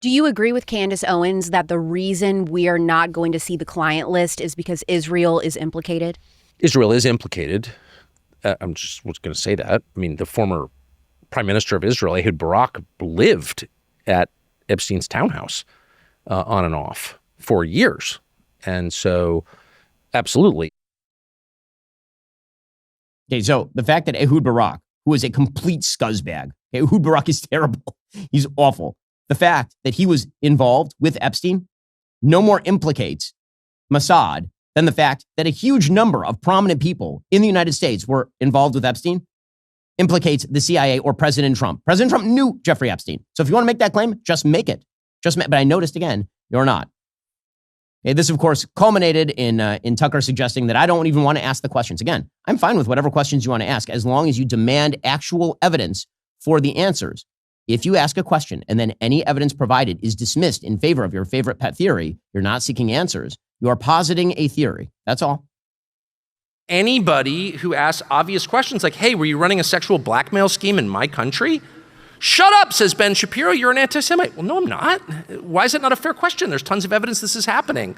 Do you agree with Candace Owens that the reason we are not going to see the client list is because Israel is implicated? Israel is implicated. I'm just going to say that. I mean, the former prime minister of Israel, Ehud Barak, lived at Epstein's townhouse on and off for years. And so, absolutely. Okay, so the fact that Ehud Barak, who is a complete scuzzbag, Ehud Barak is terrible. He's awful. the fact that he was involved with Epstein no more implicates Mossad than the fact that a huge number of prominent people in the United States were involved with Epstein implicates the CIA or President Trump. President Trump knew Jeffrey Epstein. So if you want to make that claim, just make it. But I noticed again, you're not. Okay, this, of course, culminated in Tucker suggesting that I don't even want to ask the questions. Again, I'm fine with whatever questions you want to ask as long as you demand actual evidence for the answers. If you ask a question and then any evidence provided is dismissed in favor of your favorite pet theory, you're not seeking answers. You are positing a theory. That's all. Anybody who asks obvious questions like, hey, were you running a sexual blackmail scheme in my country? Shut up, says Ben Shapiro, you're an anti-Semite. Well, no, I'm not. Why is it not a fair question? There's tons of evidence this is happening.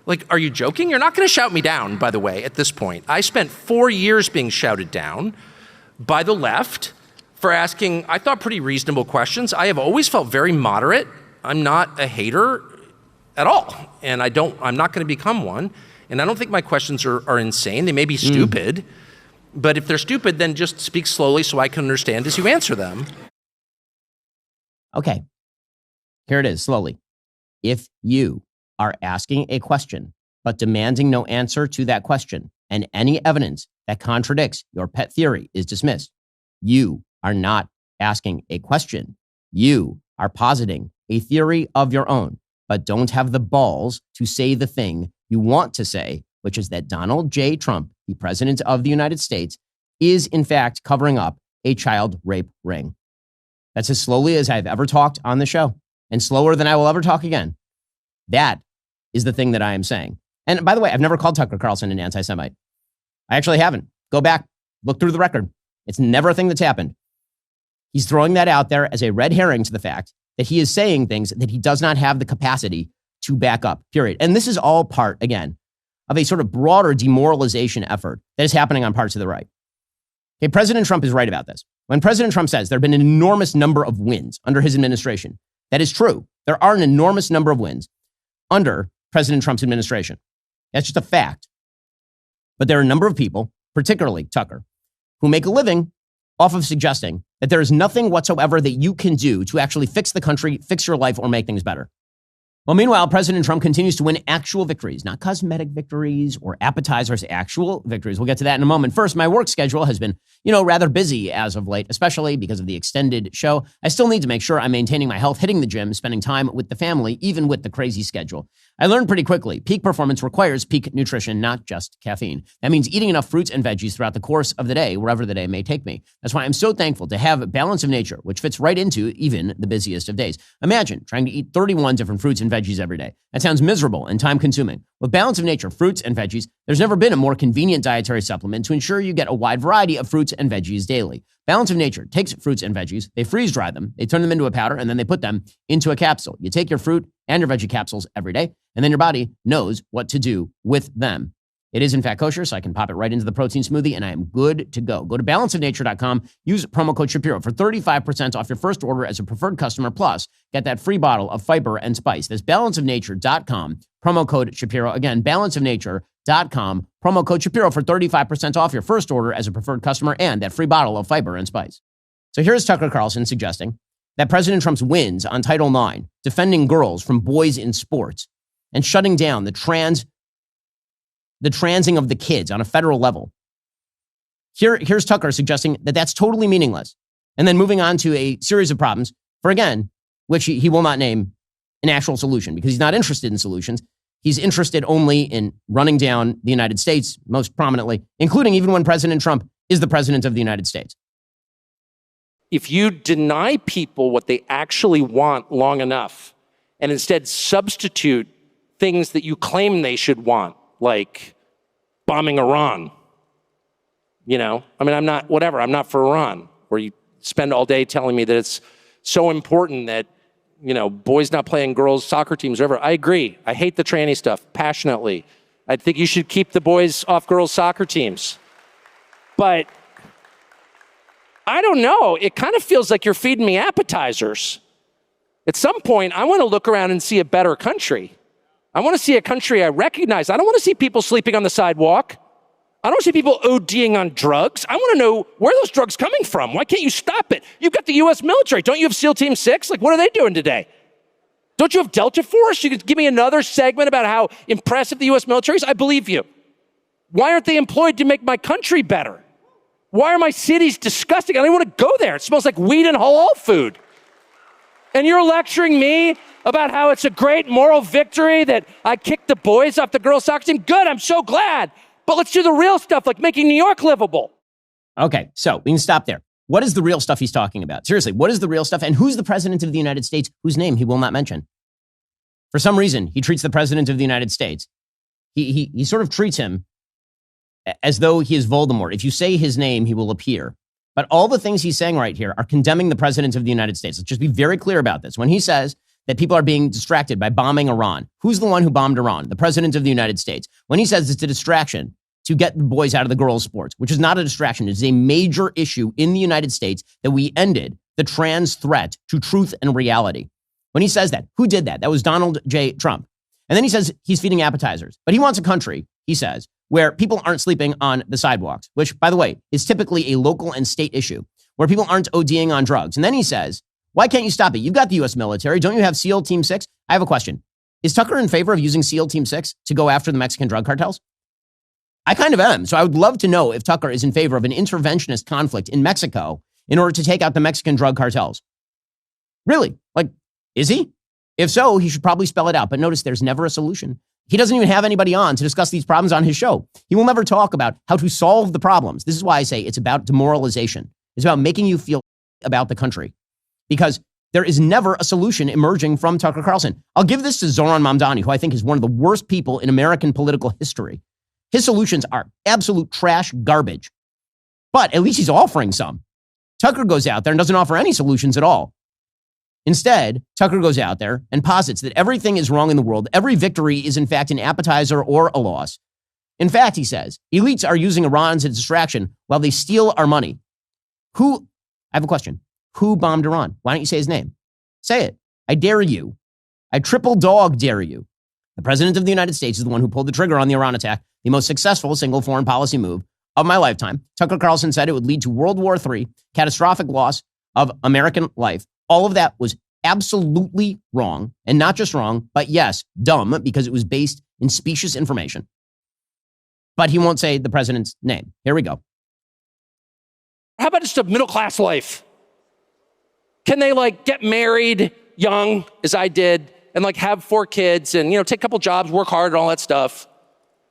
Like, are you joking? You're not going to shout me down, by the way, at this point. I spent 4 years being shouted down by the left for asking, I thought, pretty reasonable questions. I have always felt very moderate. I'm not a hater at all, and I'm not going to become one. And I don't think my questions are insane. They may be stupid, but if they're stupid, then just speak slowly so I can understand as you answer them. Okay, here it is, slowly. If you are asking a question, but demanding no answer to that question, and any evidence that contradicts your pet theory is dismissed, you are not asking a question. You are positing a theory of your own, but don't have the balls to say the thing you want to say, which is that Donald J. Trump, the president of the United States, is in fact covering up a child rape ring. That's as slowly as I've ever talked on the show, and slower than I will ever talk again. That is the thing that I am saying. And by the way, I've never called Tucker Carlson an anti-Semite. I actually haven't. Go back, look through the record. It's never a thing that's happened. He's throwing that out there as a red herring to the fact that he is saying things that he does not have the capacity to back up, period. And this is all part, again, of a sort of broader demoralization effort that is happening on parts of the right. Okay, President Trump is right about this. When President Trump says there have been an enormous number of wins under his administration, that is true. There are an enormous number of wins under President Trump's administration. That's just a fact. But there are a number of people, particularly Tucker, who make a living off of suggesting that there is nothing whatsoever that you can do to actually fix the country, fix your life, or make things better. Well, meanwhile, President Trump continues to win actual victories, not cosmetic victories or appetizers, actual victories. We'll get to that in a moment. First, my work schedule has been, rather busy as of late, especially because of the extended show. I still need to make sure I'm maintaining my health, hitting the gym, spending time with the family, even with the crazy schedule. I learned pretty quickly, peak performance requires peak nutrition, not just caffeine. That means eating enough fruits and veggies throughout the course of the day, wherever the day may take me. That's why I'm so thankful to have Balance of Nature, which fits right into even the busiest of days. Imagine trying to eat 31 different fruits and veggies every day. That sounds miserable and time-consuming. With Balance of Nature fruits and veggies, there's never been a more convenient dietary supplement to ensure you get a wide variety of fruits and veggies daily. Balance of Nature takes fruits and veggies, they freeze-dry them, they turn them into a powder, and then they put them into a capsule. You take your fruit and your veggie capsules every day, and then your body knows what to do with them. It is, in fact, kosher, so I can pop it right into the protein smoothie, and I am good to go. Go to balanceofnature.com, use promo code Shapiro for 35% off your first order as a preferred customer, plus get that free bottle of fiber and spice. That's balanceofnature.com, promo code Shapiro. Again, balanceofnature.com, promo code Shapiro for 35% off your first order as a preferred customer and that free bottle of fiber and spice. So here's Tucker Carlson suggesting that President Trump's wins on Title IX, defending girls from boys in sports, and shutting down the transing of the kids on a federal level. Here's Tucker suggesting that that's totally meaningless. And then moving on to a series of problems for, again, which he will not name an actual solution because he's not interested in solutions. He's interested only in running down the United States, most prominently, including even when President Trump is the president of the United States. If you deny people what they actually want long enough and instead substitute things that you claim they should want, like bombing Iran, I'm not for Iran, where you spend all day telling me that it's so important that, boys not playing girls' soccer teams or whatever. I agree. I hate the tranny stuff passionately. I think you should keep the boys off girls' soccer teams. But I don't know. It kind of feels like you're feeding me appetizers. At some point, I want to look around and see a better country. I want to see a country I recognize. I don't want to see people sleeping on the sidewalk. I don't see people ODing on drugs. I want to know where those drugs coming from. Why can't you stop it? You've got the U.S. military. Don't you have SEAL Team 6? Like, what are they doing today? Don't you have Delta Force? You could give me another segment about how impressive the U.S. military is? I believe you. Why aren't they employed to make my country better? Why are my cities disgusting? I don't even want to go there. It smells like weed and halal food. And you're lecturing me about how it's a great moral victory that I kicked the boys off the girls' soccer team? Good, I'm so glad. But let's do the real stuff, like making New York livable. Okay, so we can stop there. What is the real stuff he's talking about? Seriously, what is the real stuff? And who's the president of the United States whose name he will not mention? For some reason, he treats the president of the United States. He sort of treats him as though he is Voldemort. If you say his name, he will appear. But all the things he's saying right here are condemning the president of the United States. Let's just be very clear about this. When he says that people are being distracted by bombing Iran, who's the one who bombed Iran? The president of the United States. When he says it's a distraction to get the boys out of the girls' sports, which is not a distraction, it is a major issue in the United States that we ended the trans threat to truth and reality. When he says that, who did that? That was Donald J. Trump. And then he says he's feeding appetizers. But he wants a country, he says, where people aren't sleeping on the sidewalks, which, by the way, is typically a local and state issue, where people aren't ODing on drugs. And then he says, why can't you stop it? You've got the U.S. military. Don't you have SEAL Team 6? I have a question. Is Tucker in favor of using SEAL Team 6 to go after the Mexican drug cartels? I kind of am. So I would love to know if Tucker is in favor of an interventionist conflict in Mexico in order to take out the Mexican drug cartels. Really? Like, is he? If so, he should probably spell it out. But notice there's never a solution. He doesn't even have anybody on to discuss these problems on his show. He will never talk about how to solve the problems. This is why I say it's about demoralization. It's about making you feel about the country. Because there is never a solution emerging from Tucker Carlson. I'll give this to Zoran Mamdani, who I think is one of the worst people in American political history. His solutions are absolute trash garbage. But at least he's offering some. Tucker goes out there and doesn't offer any solutions at all. Instead, Tucker goes out there and posits that everything is wrong in the world. Every victory is, in fact, an appetizer or a loss. In fact, he says, elites are using Iran as a distraction while they steal our money. I have a question. Who bombed Iran? Why don't you say his name? Say it. I dare you. I triple dog dare you. The president of the United States is the one who pulled the trigger on the Iran attack, the most successful single foreign policy move of my lifetime. Tucker Carlson said it would lead to World War III, catastrophic loss of American life. All of that was absolutely wrong, and not just wrong, but yes, dumb, because it was based in specious information. But he won't say the president's name. Here we go. How about just a middle-class life? Can they get married young, as I did, and have 4 kids and, take a couple jobs, work hard and all that stuff?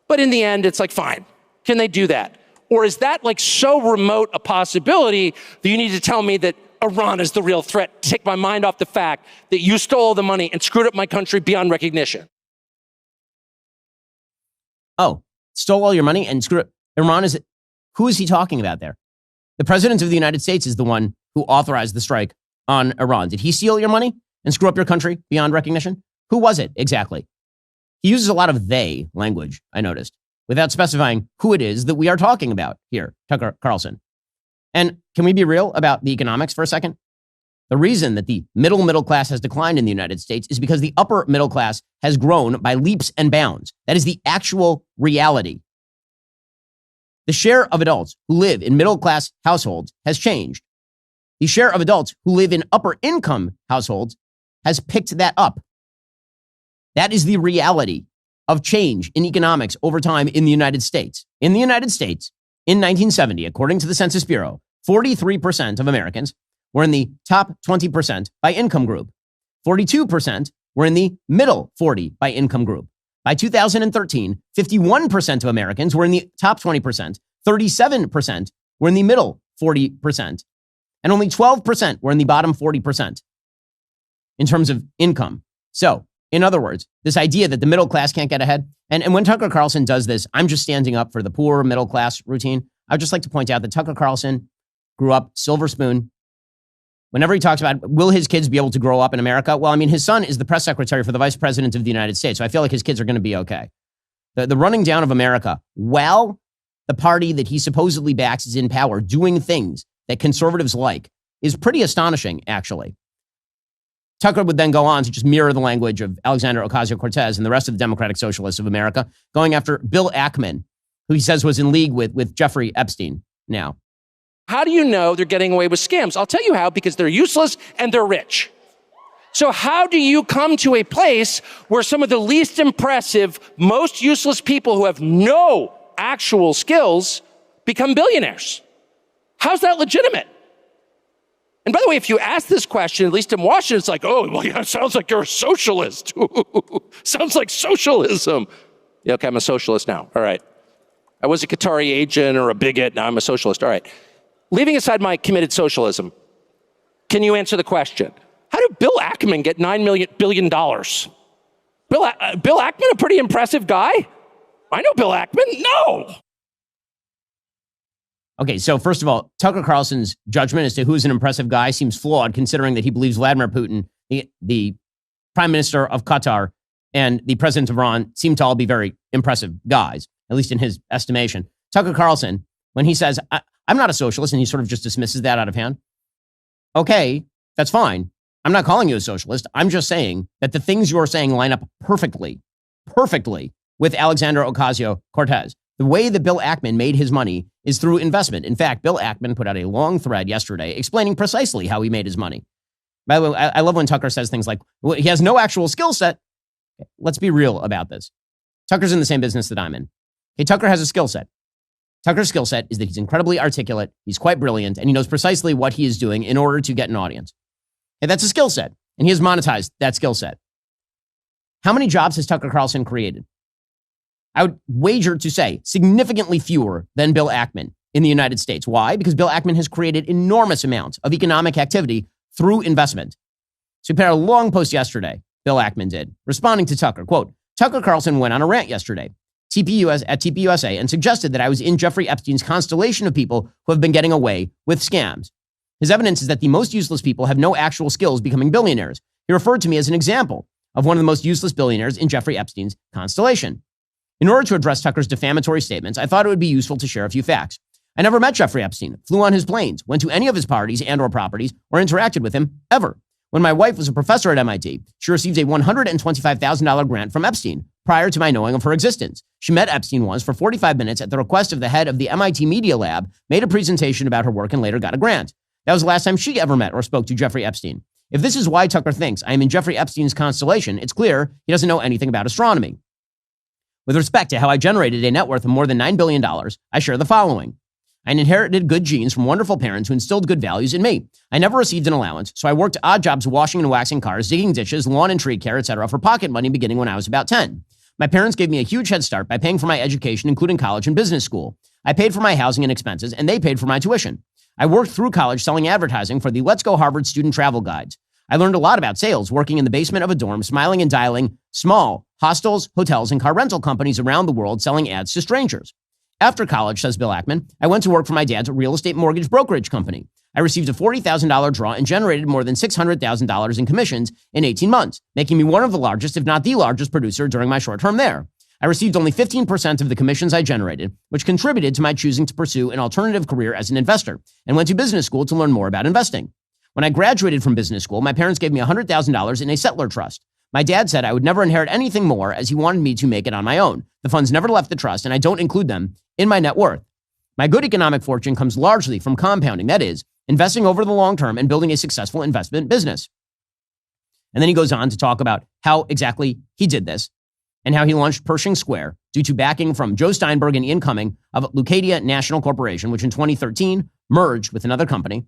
But in the end, it's fine. Can they do that? Or is that so remote a possibility that you need to tell me that Iran is the real threat to take my mind off the fact that you stole the money and screwed up my country beyond recognition? Oh, stole all your money and screwed up. Iran is, who is he talking about there? The president of the United States is the one who authorized the strike on Iran. Did he steal your money and screw up your country beyond recognition? Who was it exactly? He uses a lot of they language, I noticed, without specifying who it is that we are talking about here, Tucker Carlson. And can we be real about the economics for a second? The reason that the middle class has declined in the United States is because the upper middle class has grown by leaps and bounds. That is the actual reality. The share of adults who live in middle class households has changed. The share of adults who live in upper income households has picked that up. That is the reality of change in economics over time in the United States. In the United States, in 1970, according to the Census Bureau, 43% of Americans were in the top 20% by income group. 42% were in the middle 40 by income group. By 2013, 51% of Americans were in the top 20%, 37% were in the middle 40%, and only 12% were in the bottom 40% in terms of income. So, in other words, this idea that the middle class can't get ahead, and when Tucker Carlson does this, I'm just standing up for the poor middle class routine. I would just like to point out that Tucker Carlson grew up silver spoon. Whenever he talks about, will his kids be able to grow up in America? Well, I mean, his son is the press secretary for the vice president of the United States, so I feel like his kids are going to be okay. The running down of America, while the party that he supposedly backs is in power, doing things that conservatives like, is pretty astonishing, actually. Tucker would then go on to just mirror the language of Alexander Ocasio-Cortez and the rest of the Democratic Socialists of America, going after Bill Ackman, who he says was in league with Jeffrey Epstein now. How do you know they're getting away with scams? I'll tell you how, because they're useless and they're rich. So how do you come to a place where some of the least impressive, most useless people who have no actual skills become billionaires? How's that legitimate? And by the way, if you ask this question, at least in Washington, it's like, oh, well, yeah, sounds like you're a socialist. Sounds like socialism. Yeah, okay, I'm a socialist now. All right. I was a Qatari agent or a bigot. Now I'm a socialist. All right. Leaving aside my committed socialism, can you answer the question? How did Bill Ackman get $9 billion? Bill Ackman, a pretty impressive guy? I know Bill Ackman. No. Okay, so first of all, Tucker Carlson's judgment as to who's an impressive guy seems flawed, considering that he believes Vladimir Putin, the prime minister of Qatar, and the president of Iran seem to all be very impressive guys, at least in his estimation. Tucker Carlson, when he says, I'm not a socialist, and he sort of just dismisses that out of hand. Okay, that's fine. I'm not calling you a socialist. I'm just saying that the things you're saying line up perfectly with Alexander Ocasio-Cortez. The way that Bill Ackman made his money is through investment. In fact, Bill Ackman put out a long thread yesterday explaining precisely how he made his money. By the way, I love when Tucker says things like, well, he has no actual skill set. Let's be real about this. Tucker's in the same business that I'm in. Okay, Tucker has a skill set. Tucker's skill set is that he's incredibly articulate, he's quite brilliant, and he knows precisely what he is doing in order to get an audience. And that's a skill set, and he has monetized that skill set. How many jobs has Tucker Carlson created? I would wager to say significantly fewer than Bill Ackman in the United States. Why? Because Bill Ackman has created enormous amounts of economic activity through investment. So he put out a long post yesterday, Bill Ackman did, responding to Tucker. Quote, Tucker Carlson went on a rant yesterday at TPUSA and suggested that I was in Jeffrey Epstein's constellation of people who have been getting away with scams. His evidence is that the most useless people have no actual skills becoming billionaires. He referred to me as an example of one of the most useless billionaires in Jeffrey Epstein's constellation. In order to address Tucker's defamatory statements, I thought it would be useful to share a few facts. I never met Jeffrey Epstein, flew on his planes, went to any of his parties and or properties, or interacted with him ever. When my wife was a professor at MIT, she received a $125,000 grant from Epstein prior to my knowing of her existence. She met Epstein once for 45 minutes at the request of the head of the MIT Media Lab, made a presentation about her work, and later got a grant. That was the last time she ever met or spoke to Jeffrey Epstein. If this is why Tucker thinks I am in Jeffrey Epstein's constellation, it's clear he doesn't know anything about astronomy. With respect to how I generated a net worth of more than $9 billion, I share the following. I inherited good genes from wonderful parents who instilled good values in me. I never received an allowance, so I worked odd jobs washing and waxing cars, digging ditches, lawn and tree care, etc. for pocket money beginning when I was about 10. My parents gave me a huge head start by paying for my education, including college and business school. I paid for my housing and expenses, and they paid for my tuition. I worked through college selling advertising for the Let's Go Harvard student travel guides. I learned a lot about sales working in the basement of a dorm, smiling and dialing small hostels, hotels, and car rental companies around the world selling ads to strangers. After college, says Bill Ackman, I went to work for my dad's real estate mortgage brokerage company. I received a $40,000 draw and generated more than $600,000 in commissions in 18 months, making me one of the largest, if not the largest producer during my short term there. I received only 15% of the commissions I generated, which contributed to my choosing to pursue an alternative career as an investor, and went to business school to learn more about investing. When I graduated from business school, my parents gave me $100,000 in a settler trust. My dad said I would never inherit anything more, as he wanted me to make it on my own. The funds never left the trust, and I don't include them in my net worth. My good economic fortune comes largely from compounding, that is, investing over the long term and building a successful investment business. And then he goes on to talk about how exactly he did this and how he launched Pershing Square due to backing from Joe Steinberg and Ian Cumming of Leucadia National Corporation, which in 2013 merged with another company.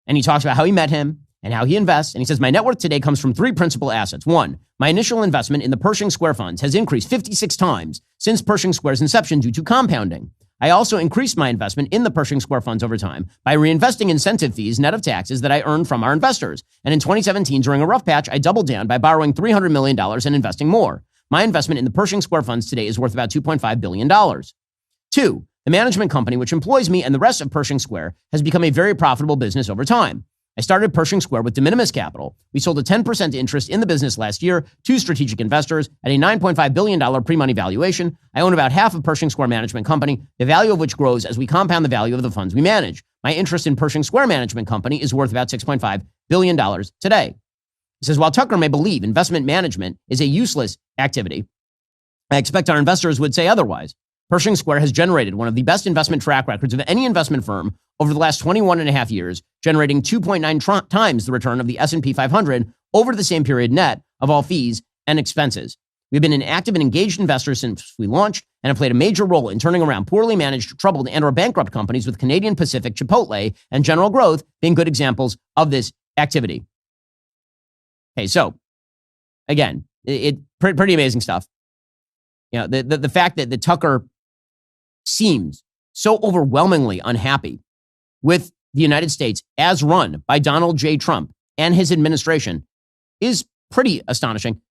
And he talks about how he met him and how he invests. And he says, my net worth today comes from three principal assets. One, my initial investment in the Pershing Square funds has increased 56 times since Pershing Square's inception due to compounding. I also increased my investment in the Pershing Square funds over time by reinvesting incentive fees net of taxes that I earned from our investors. And in 2017, during a rough patch, I doubled down by borrowing $300 million and investing more. My investment in the Pershing Square funds today is worth about $2.5 billion. Two, the management company, which employs me and the rest of Pershing Square, has become a very profitable business over time. I started Pershing Square with de minimis capital. We sold a 10% interest in the business last year to strategic investors at a $9.5 billion pre-money valuation. I own about half of Pershing Square Management Company, the value of which grows as we compound the value of the funds we manage. My interest in Pershing Square Management Company is worth about $6.5 billion today. He says, while Tucker may believe investment management is a useless activity, I expect our investors would say otherwise. Pershing Square has generated one of the best investment track records of any investment firm over the last 21 and a half years, generating 2.9 times the return of the S&P 500 over the same period net of all fees and expenses. We've been an active and engaged investor since we launched and have played a major role in turning around poorly managed, troubled, and or bankrupt companies, with Canadian Pacific, Chipotle, and General Growth being good examples of this activity. Okay, so again, pretty amazing stuff. You know, the fact that Tucker seems so overwhelmingly unhappy with the United States as run by Donald J. Trump and his administration is pretty astonishing.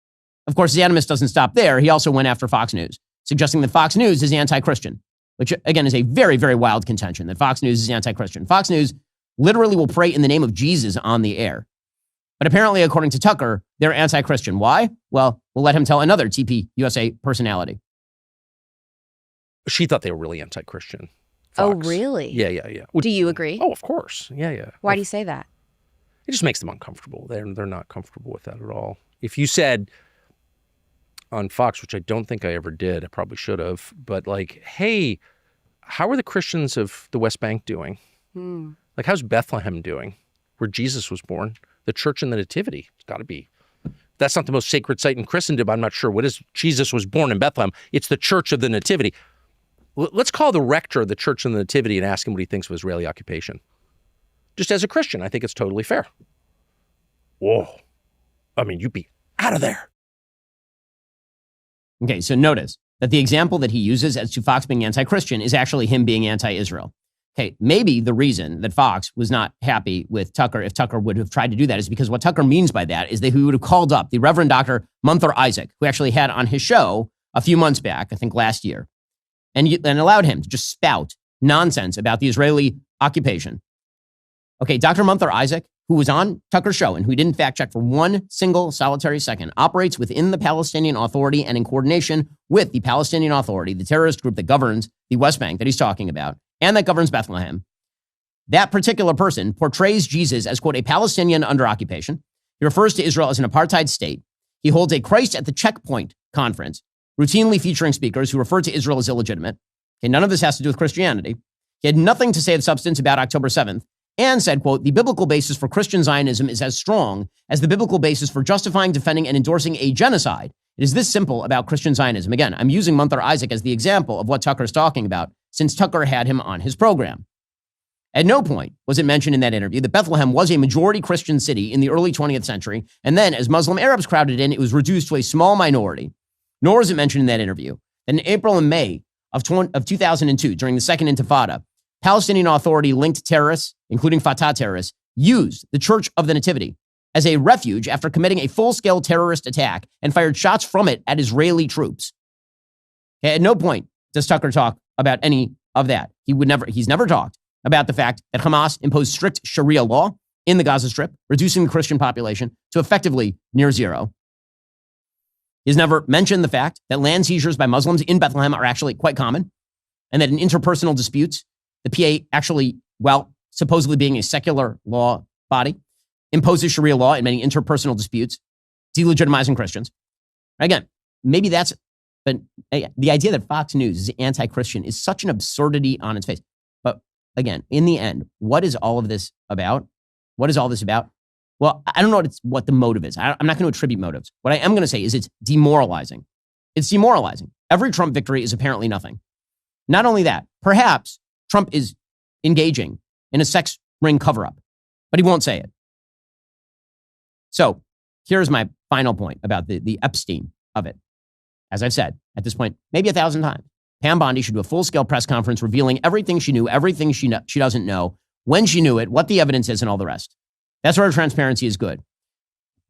Of course, his animus doesn't stop there. He also went after Fox News, suggesting that Fox News is anti-Christian, which again is a very, very wild contention, that Fox News is anti-Christian. Fox News literally will pray in the name of Jesus on the air. But apparently, according to Tucker, they're anti-Christian. Why? Well, we'll let him tell another TPUSA personality. She thought they were really anti-Christian. Oh, Fox. really? Yeah. Do you agree? Oh, of course. Yeah. Why do you say that? It just makes them uncomfortable. They're not comfortable with that at all. If you said on Fox, which I don't think I ever did, I probably should have, but like, hey, how are the Christians of the West Bank doing? Like, how's Bethlehem doing, where Jesus was born? The church and the nativity. It's got to be. That's not the most sacred site in Christendom. I'm not sure what is. Jesus was born in Bethlehem. It's the church of the nativity. Let's call the rector of the church of the nativity and ask him what he thinks of Israeli occupation. Just as a Christian, I think it's totally fair. Whoa. I mean, you'd be out of there. Okay, so notice that the example that he uses as to Fox being anti-Christian is actually him being anti-Israel. Okay, maybe the reason that Fox was not happy with Tucker, if Tucker would have tried to do that, is because what Tucker means by that is that he would have called up the Reverend Dr. Munther Isaac, who actually had on his show a few months back, I think last year, and allowed him to just spout nonsense about the Israeli occupation. Okay, Dr. Munther Isaac, who was on Tucker's show and who didn't fact check for one single solitary second, operates within the Palestinian Authority and in coordination with the Palestinian Authority, the terrorist group that governs the West Bank that he's talking about, and that governs Bethlehem. That particular person portrays Jesus as, quote, a Palestinian under occupation. He refers to Israel as an apartheid state. He holds a Christ at the Checkpoint conference, routinely featuring speakers who refer to Israel as illegitimate. Okay, none of this has to do with Christianity. He had nothing to say of substance about October 7th and said, quote, the biblical basis for Christian Zionism is as strong as the biblical basis for justifying, defending, and endorsing a genocide. It is this simple about Christian Zionism. Again, I'm using Munther Isaac as the example of what Tucker's talking about, since Tucker had him on his program. At no point was it mentioned in that interview that Bethlehem was a majority Christian city in the early 20th century, and then as Muslim Arabs crowded in, it was reduced to a small minority. Nor is it mentioned in that interview that in April and May of 2002, during the Second Intifada, Palestinian Authority-linked terrorists, including Fatah terrorists, used the Church of the Nativity as a refuge after committing a full-scale terrorist attack and fired shots from it at Israeli troops. Okay, at no point does Tucker talk about any of that. He's never talked about the fact that Hamas imposed strict Sharia law in the Gaza Strip, reducing the Christian population to effectively near zero. He's never mentioned the fact that land seizures by Muslims in Bethlehem are actually quite common, and that in interpersonal disputes, the PA actually, well, supposedly being a secular law body, imposes Sharia law in many interpersonal disputes, delegitimizing Christians. Again, maybe that's, but the idea that Fox News is anti-Christian is such an absurdity on its face. But again, in the end, what is all of this about? What is all this about? Well, I don't know what the motive is. I'm not going to attribute motives. What I am going to say is it's demoralizing. It's demoralizing. Every Trump victory is apparently nothing. Not only that, perhaps Trump is engaging in a sex ring cover-up, but he won't say it. So here's my final point about the Epstein of it. As I've said, at this point, maybe 1,000 times, Pam Bondi should do a full-scale press conference revealing everything she knew, everything she doesn't know, when she knew it, what the evidence is, and all the rest. That's where transparency is good.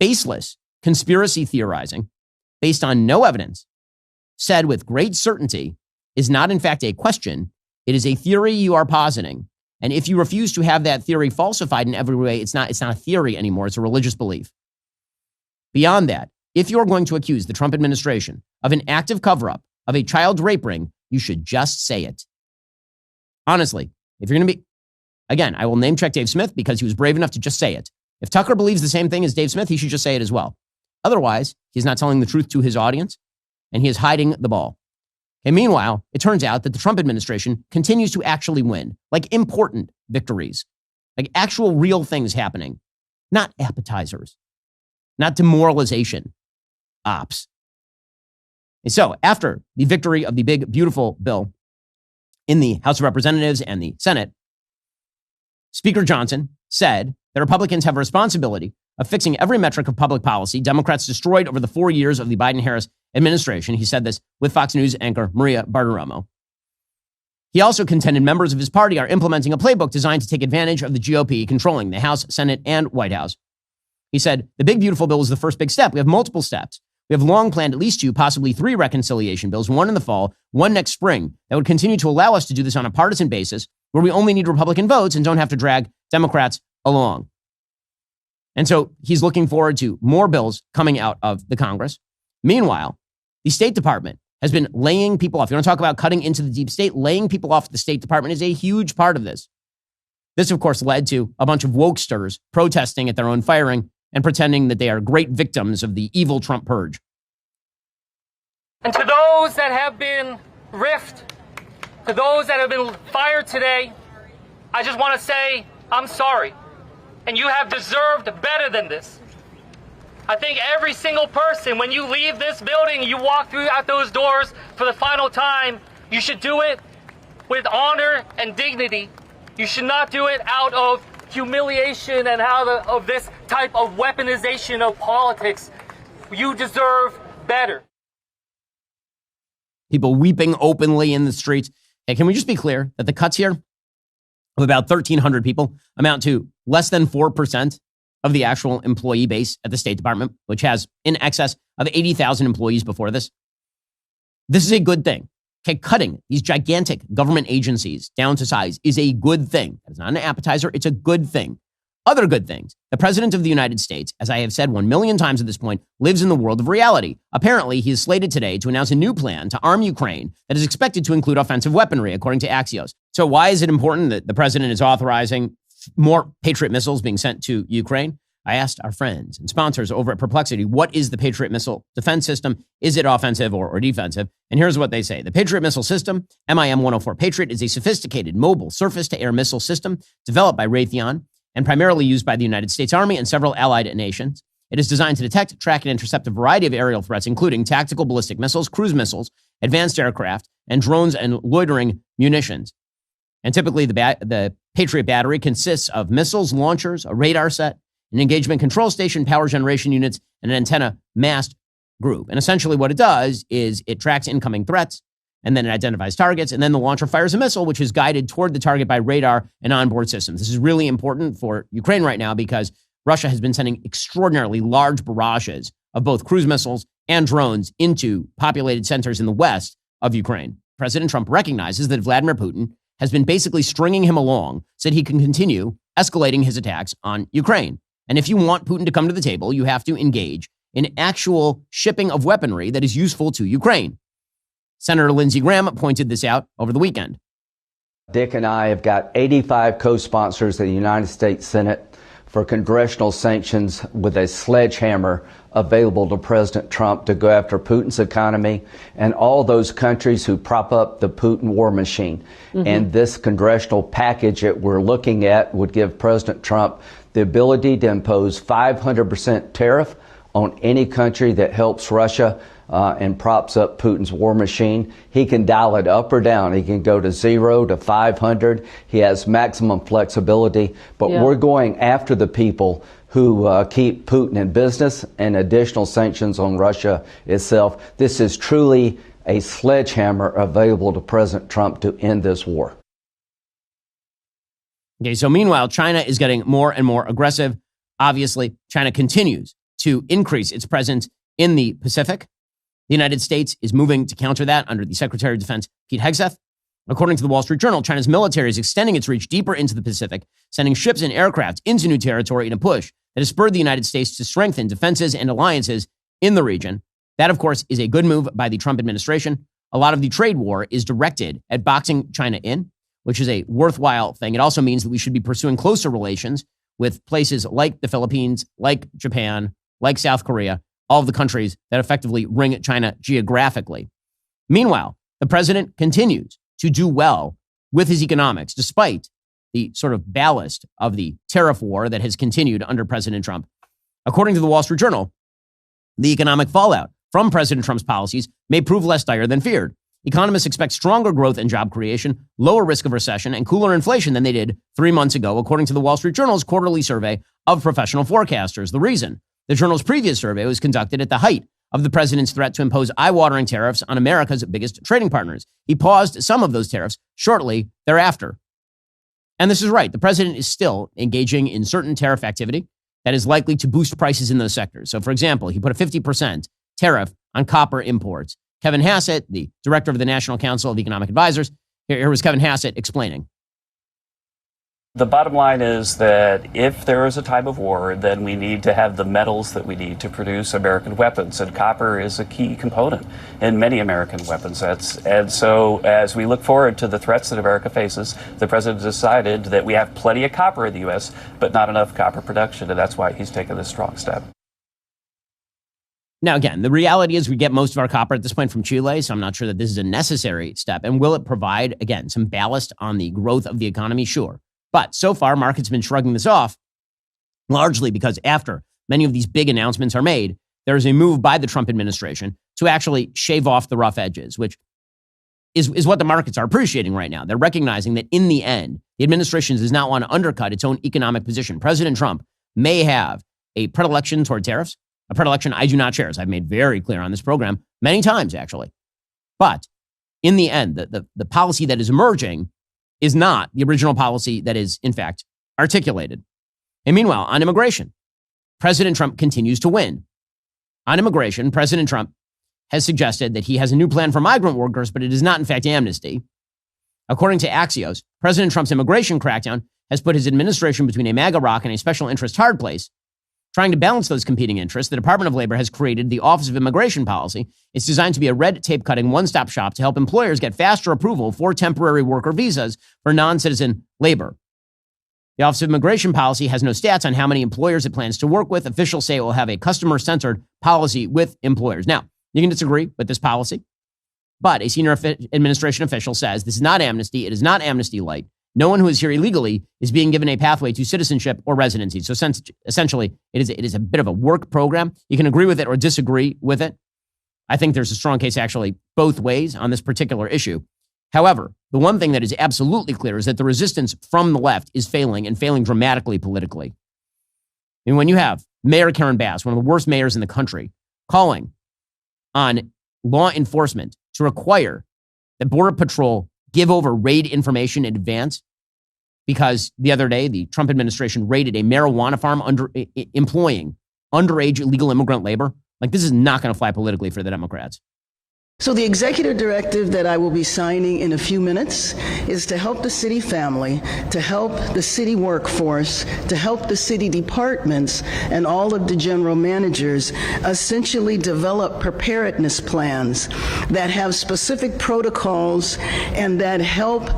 Baseless conspiracy theorizing based on no evidence, said with great certainty, is not in fact a question. It is a theory you are positing. And if you refuse to have that theory falsified in every way, it's not a theory anymore. It's a religious belief. Beyond that, if you're going to accuse the Trump administration of an active cover-up of a child rape ring, you should just say it. Honestly, if you're going to be, again, I will name check Dave Smith because he was brave enough to just say it. If Tucker believes the same thing as Dave Smith, he should just say it as well. Otherwise, he's not telling the truth to his audience and he is hiding the ball. And meanwhile, it turns out that the Trump administration continues to actually win, like important victories, like actual real things happening, not appetizers, not demoralization ops. And so after the victory of the big, beautiful bill in the House of Representatives and the Senate, Speaker Johnson said that Republicans have a responsibility of fixing every metric of public policy Democrats destroyed over the 4 years of the Biden-Harris administration. He said this with Fox News anchor Maria Bartiromo. He also contended members of his party are implementing a playbook designed to take advantage of the GOP controlling the House, Senate, and White House. He said, the big, beautiful bill is the first big step. We have multiple steps. We have long planned at least 2, possibly 3 reconciliation bills, one in the fall, one next spring, that would continue to allow us to do this on a partisan basis where we only need Republican votes and don't have to drag Democrats along. And so he's looking forward to more bills coming out of the Congress. Meanwhile, the State Department has been laying people off. You want to talk about cutting into the deep state? Laying people off at the State Department is a huge part of this. This, of course, led to a bunch of wokesters protesting at their own firing and pretending that they are great victims of the evil Trump purge. And to those that have been riffed, to those that have been fired today, I just want to say I'm sorry. And you have deserved better than this. I think every single person, when you leave this building, you walk through out those doors for the final time, you should do it with honor and dignity. You should not do it out of humiliation and out of this type of weaponization of politics. You deserve better. People weeping openly in the streets. Hey, can we just be clear that the cuts here of about 1,300 people amount to less than 4% of the actual employee base at the State Department, which has in excess of 80,000 employees before this? This is a good thing. Okay, cutting these gigantic government agencies down to size is a good thing. It's not an appetizer. It's a good thing. Other good things. The President of the United States, as I have said 1 million times at this point, lives in the world of reality. Apparently, he is slated today to announce a new plan to arm Ukraine that is expected to include offensive weaponry, according to Axios. So why is it important that the president is authorizing more Patriot missiles being sent to Ukraine? I asked our friends and sponsors over at Perplexity, what is the Patriot missile defense system? Is it offensive or defensive? And here's what they say. The Patriot missile system, MIM-104 Patriot, is a sophisticated mobile surface-to-air missile system developed by Raytheon and primarily used by the United States Army and several allied nations. It is designed to detect, track, and intercept a variety of aerial threats, including tactical ballistic missiles, cruise missiles, advanced aircraft, and drones and loitering munitions. And typically, the Patriot battery consists of missiles, launchers, a radar set, an engagement control station, power generation units, and an antenna mast group. And essentially what it does is it tracks incoming threats, and then it identifies targets, and then the launcher fires a missile, which is guided toward the target by radar and onboard systems. This is really important for Ukraine right now because Russia has been sending extraordinarily large barrages of both cruise missiles and drones into populated centers in the west of Ukraine. President Trump recognizes that Vladimir Putin has been basically stringing him along so that he can continue escalating his attacks on Ukraine. And if you want Putin to come to the table, you have to engage in actual shipping of weaponry that is useful to Ukraine. Senator Lindsey Graham pointed this out over the weekend. Dick and I have got 85 co-sponsors in the United States Senate for congressional sanctions with a sledgehammer available to President Trump to go after Putin's economy and all those countries who prop up the Putin war machine. And this congressional package that we're looking at would give President Trump the ability to impose 500% tariff on any country that helps Russia and props up Putin's war machine. He can dial it up or down. He can go to 0 to 500. He has maximum flexibility. But we're going after the people who keep Putin in business and additional sanctions on Russia itself. This is truly a sledgehammer available to President Trump to end this war. Okay, so meanwhile, China is getting more and more aggressive. Obviously, China continues to increase its presence in the Pacific. The United States is moving to counter that under the Secretary of Defense, Pete Hegseth. According to the Wall Street Journal, China's military is extending its reach deeper into the Pacific, sending ships and aircraft into new territory in a push that has spurred the United States to strengthen defenses and alliances in the region. That, of course, is a good move by the Trump administration. A lot of the trade war is directed at boxing China in, which is a worthwhile thing. It also means that we should be pursuing closer relations with places like the Philippines, like Japan, like South Korea, all of the countries that effectively ring China geographically. Meanwhile, The president continues to do well with his economics, despite the sort of ballast of the tariff war that has continued under President Trump. According to the Wall Street Journal, the economic fallout from President Trump's policies may prove less dire than feared. Economists expect stronger growth and job creation, lower risk of recession, and cooler inflation than they did 3 months ago, according to the Wall Street Journal's quarterly survey of professional forecasters. The reason? The journal's previous survey was conducted at the height of the president's threat to impose eye-watering tariffs on America's biggest trading partners. He paused some of those tariffs shortly thereafter. And this is right. The president is still engaging in certain tariff activity that is likely to boost prices in those sectors. So, for example, he put a 50% tariff on copper imports. Kevin Hassett, the director of the National Council of Economic Advisors, here was Kevin Hassett explaining. The bottom line is that if there is a time of war, then we need to have the metals that we need to produce American weapons. And copper is a key component in many American weapons. And so as we look forward to the threats that America faces, the president decided that we have plenty of copper in the U.S., but not enough copper production. And that's why he's taken this strong step. Now, again, the reality is we get most of our copper at this point from Chile, so I'm not sure that this is a necessary step. And will it provide, again, some ballast on the growth of the economy? Sure. But so far, markets have been shrugging this off, largely because after many of these big announcements are made, there is a move by the Trump administration to actually shave off the rough edges, which is what the markets are appreciating right now. They're recognizing that in the end, the administration does not want to undercut its own economic position. President Trump may have a predilection toward tariffs, a predilection I do not share, as I've made very clear on this program many times, actually. But in the end, the policy that is emerging is not the original policy that is, in fact, articulated. And meanwhile, on immigration, President Trump continues to win. On immigration, President Trump has suggested that he has a new plan for migrant workers, but it is not, in fact, amnesty. According to Axios, President Trump's immigration crackdown has put his administration between a MAGA rock and a special interest hard place. Trying to balance those competing interests, the Department of Labor has created the Office of Immigration Policy. It's designed to be a red tape cutting one-stop shop to help employers get faster approval for temporary worker visas for non-citizen labor. The Office of Immigration Policy has no stats on how many employers it plans to work with. Officials say it will have a customer-centered policy with employers. Now, you can disagree with this policy, but a senior administration official says this is not amnesty. It is not amnesty light. No one who is here illegally is being given a pathway to citizenship or residency. So essentially, it is a bit of a work program. You can agree with it or disagree with it. I think there's a strong case actually both ways on this particular issue. However, the one thing that is absolutely clear is that the resistance from the left is failing and failing dramatically politically. I mean, when you have Mayor Karen Bass, one of the worst mayors in the country, calling on law enforcement to require that Border Patrol give over raid information in advance, because the other day, the Trump administration raided a marijuana farm employing underage illegal immigrant labor. Like, this is not going to fly politically for the Democrats. So the executive directive that I will be signing in a few minutes is to help the city family, to help the city workforce, to help the city departments and all of the general managers essentially develop preparedness plans that have specific protocols and that help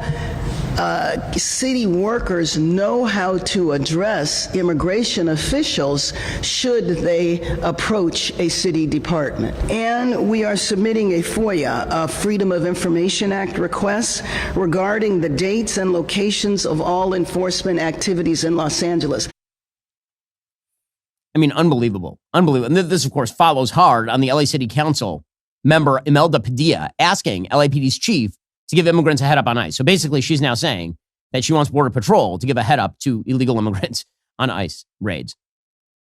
city workers know how to address immigration officials should they approach a city department. And we are submitting a FOIA, a Freedom of Information Act request regarding the dates and locations of all enforcement activities in Los Angeles. I mean, unbelievable. Unbelievable. And this, of course, follows hard on the LA City Council member Imelda Padilla asking LAPD's chief to give immigrants a head up on ICE. So basically, she's now saying that she wants Border Patrol to give a head up to illegal immigrants on ICE raids.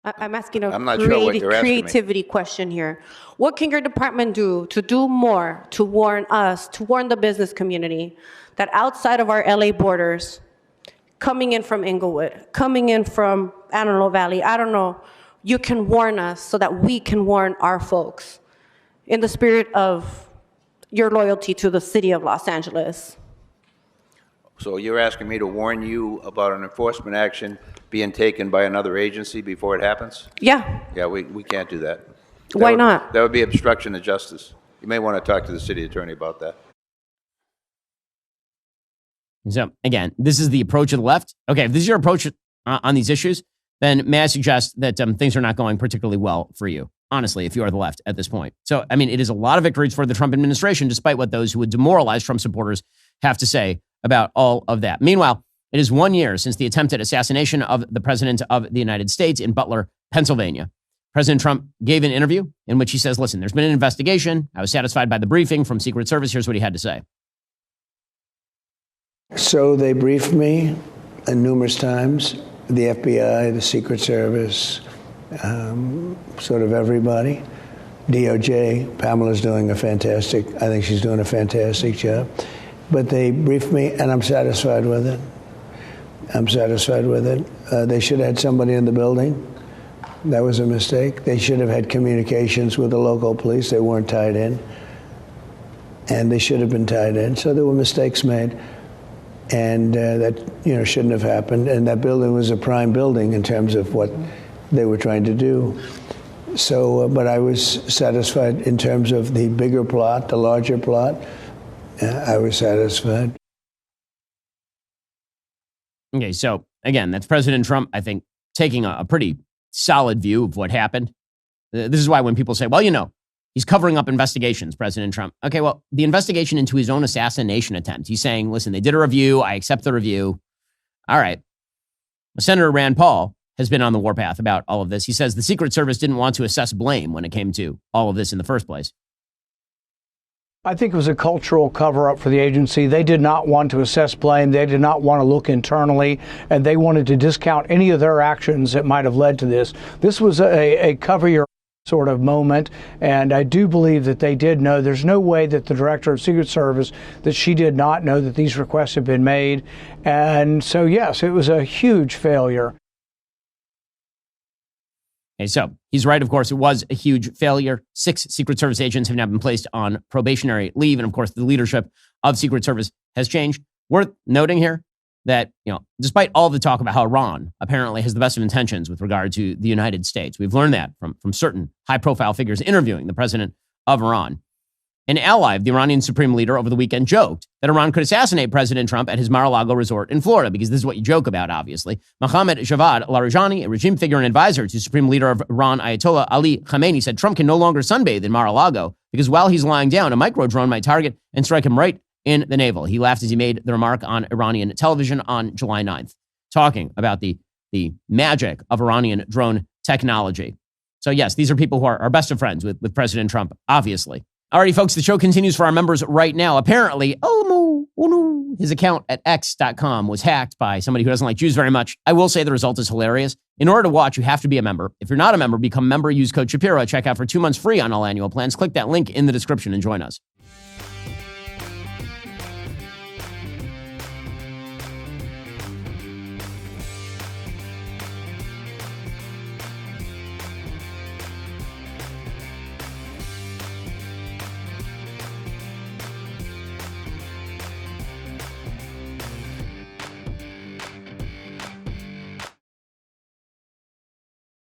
I'm asking a creativity question here. What can your department do to do more to warn us, to warn the business community that outside of our LA borders, coming in from Inglewood, coming in from Antelope Valley, I don't know, you can warn us so that we can warn our folks in the spirit of your loyalty to the city of Los Angeles? So you're asking me to warn you about an enforcement action being taken by another agency before it happens? Yeah. Yeah, we can't do that. Why not? That would be obstruction of justice. You may want to talk to the city attorney about that. So again, this is the approach of the left. Okay, if this is your approach on these issues, then may I suggest that things are not going particularly well for you. honestly, if you are the left at this point. So, I mean, it is a lot of victories for the Trump administration, despite what those who would demoralize Trump supporters have to say about all of that. Meanwhile, it is 1 year since the attempted assassination of the president of the United States in Butler, Pennsylvania. President Trump gave an interview in which he says, listen, there's been an investigation. I was satisfied by the briefing from Secret Service. Here's what he had to say. So they briefed me numerous times, the FBI, the Secret Service, sort of everybody. DOJ, Pamela's doing I think she's doing a fantastic job. But they briefed me, and I'm satisfied with it. They should have had somebody in the building. That was a mistake. They should have had communications with the local police. They weren't tied in. And they should have been tied in. So there were mistakes made. And that shouldn't have happened. And that building was a prime building in terms of what they were trying to do. So, but I was satisfied in terms of the bigger plot, the larger plot. I was satisfied. Okay, so again, that's President Trump, I think, taking a pretty solid view of what happened. This is why when people say, well, he's covering up investigations, President Trump. Okay, well, the investigation into his own assassination attempt. He's saying, listen, they did a review. I accept the review. All right. Senator Rand Paul has been on the warpath about all of this. He says the Secret Service didn't want to assess blame when it came to all of this in the first place. I think it was a cultural cover-up for the agency. They did not want to assess blame. They did not want to look internally, and they wanted to discount any of their actions that might have led to this. This was a cover-your sort of moment, and I do believe that they did know. There's no way that the director of Secret Service, that she did not know that these requests had been made. And so, yes, it was a huge failure. Okay, so he's right, of course, it was a huge failure. 6 Secret Service agents have now been placed on probationary leave. And of course, the leadership of Secret Service has changed. Worth noting here that, despite all the talk about how Iran apparently has the best of intentions with regard to the United States, we've learned that from certain high-profile figures interviewing the president of Iran. An ally of the Iranian supreme leader over the weekend joked that Iran could assassinate President Trump at his Mar-a-Lago resort in Florida, because this is what you joke about, obviously. Mohammad Javad Larijani, a regime figure and advisor to supreme leader of Iran, Ayatollah Ali Khamenei, said Trump can no longer sunbathe in Mar-a-Lago because while he's lying down, a micro-drone might target and strike him right in the navel. He laughed as he made the remark on Iranian television on July 9th, talking about the magic of Iranian drone technology. So yes, these are people who are best of friends with President Trump, obviously. Alrighty, folks, the show continues for our members right now. Apparently, his account at x.com was hacked by somebody who doesn't like Jews very much. I will say the result is hilarious. In order to watch, you have to be a member. If you're not a member, become a member. Use code Shapiro at checkout for 2 months free on all annual plans. Click that link in the description and join us.